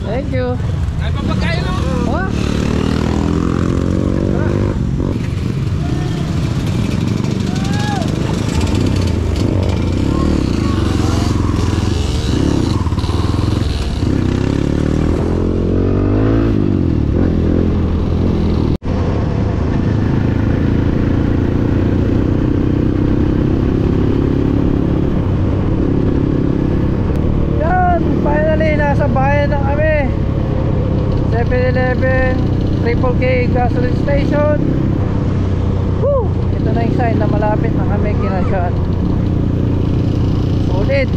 Thank you. Ay, papagkain o. Oh. Yan, finally nasa bayan na kami. 7-Eleven, Triple K gasoline station. Woo! Ito na yung sign na malapit na kami kinasyan. Solid.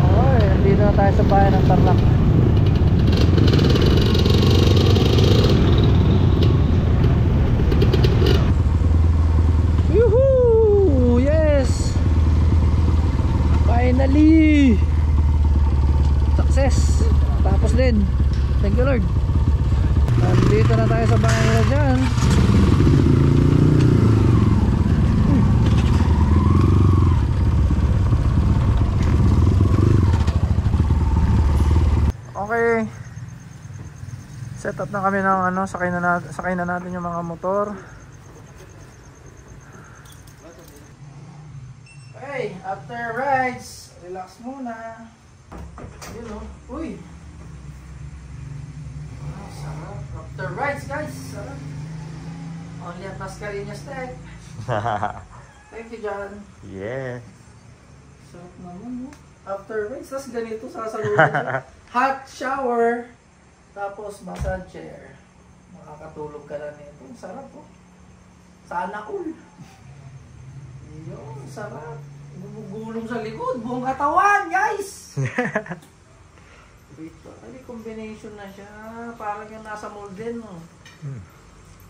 Okay, nandito na tayo sa bayan ng Tarlac. Yuhuu! Yes! Finally! Success! Tapos din. Thank you Lord. Nandito na tayo sa bahay nila dyan. Okay. Set up na kami ng sakay na natin yung mga motor. Okay, after rides, relax muna. Yun o. Uy! Ah, sarap. After rides guys, sarap. Only at Mascareñas Tech. Thank you John. Yeah. Sarap naman no. After rides, tas ganito sasaluhin siya. Hot shower. Tapos massage chair. Makakatulog ka na nito. Sarap po. Sana cool. Yun, sarap. Gugulong sa likod, buong katawan, guys! Ito, ay, combination na siya. Parang yung nasa molden, no?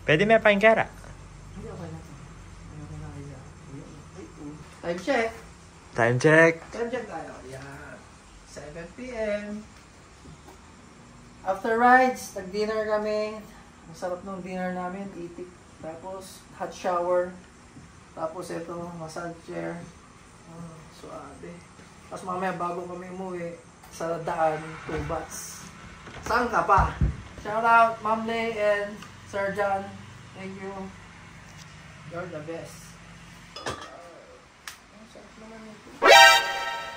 Pwede may paingkara. Hindi, okay na. Time check. Time check. Time check tayo. Yan. 7 p.m. After rides, nag-dinner kami. Ang sarap ng dinner namin, itik. Tapos, hot shower. Tapos ito, massage chair. Suave. Tapos mamaya bago kami umuwi, sa daan, 2 baths. Saan ka pa? Shout out, Ma'am Lay and Sir John. Thank you. You're the best.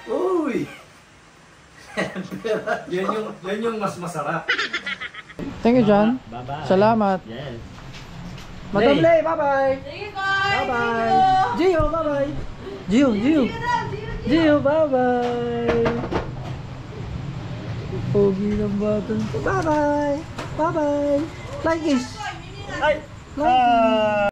Uy! yan yung mas masarap. Thank you, John. Bye-bye. Salamat. Yes. Madam Lay, bye-bye. Bye-bye. Gio, bye-bye. Gio. Gio, bye-bye. Pogi ng button. Bye-bye. Bye-bye. Like this. Ay! Like this.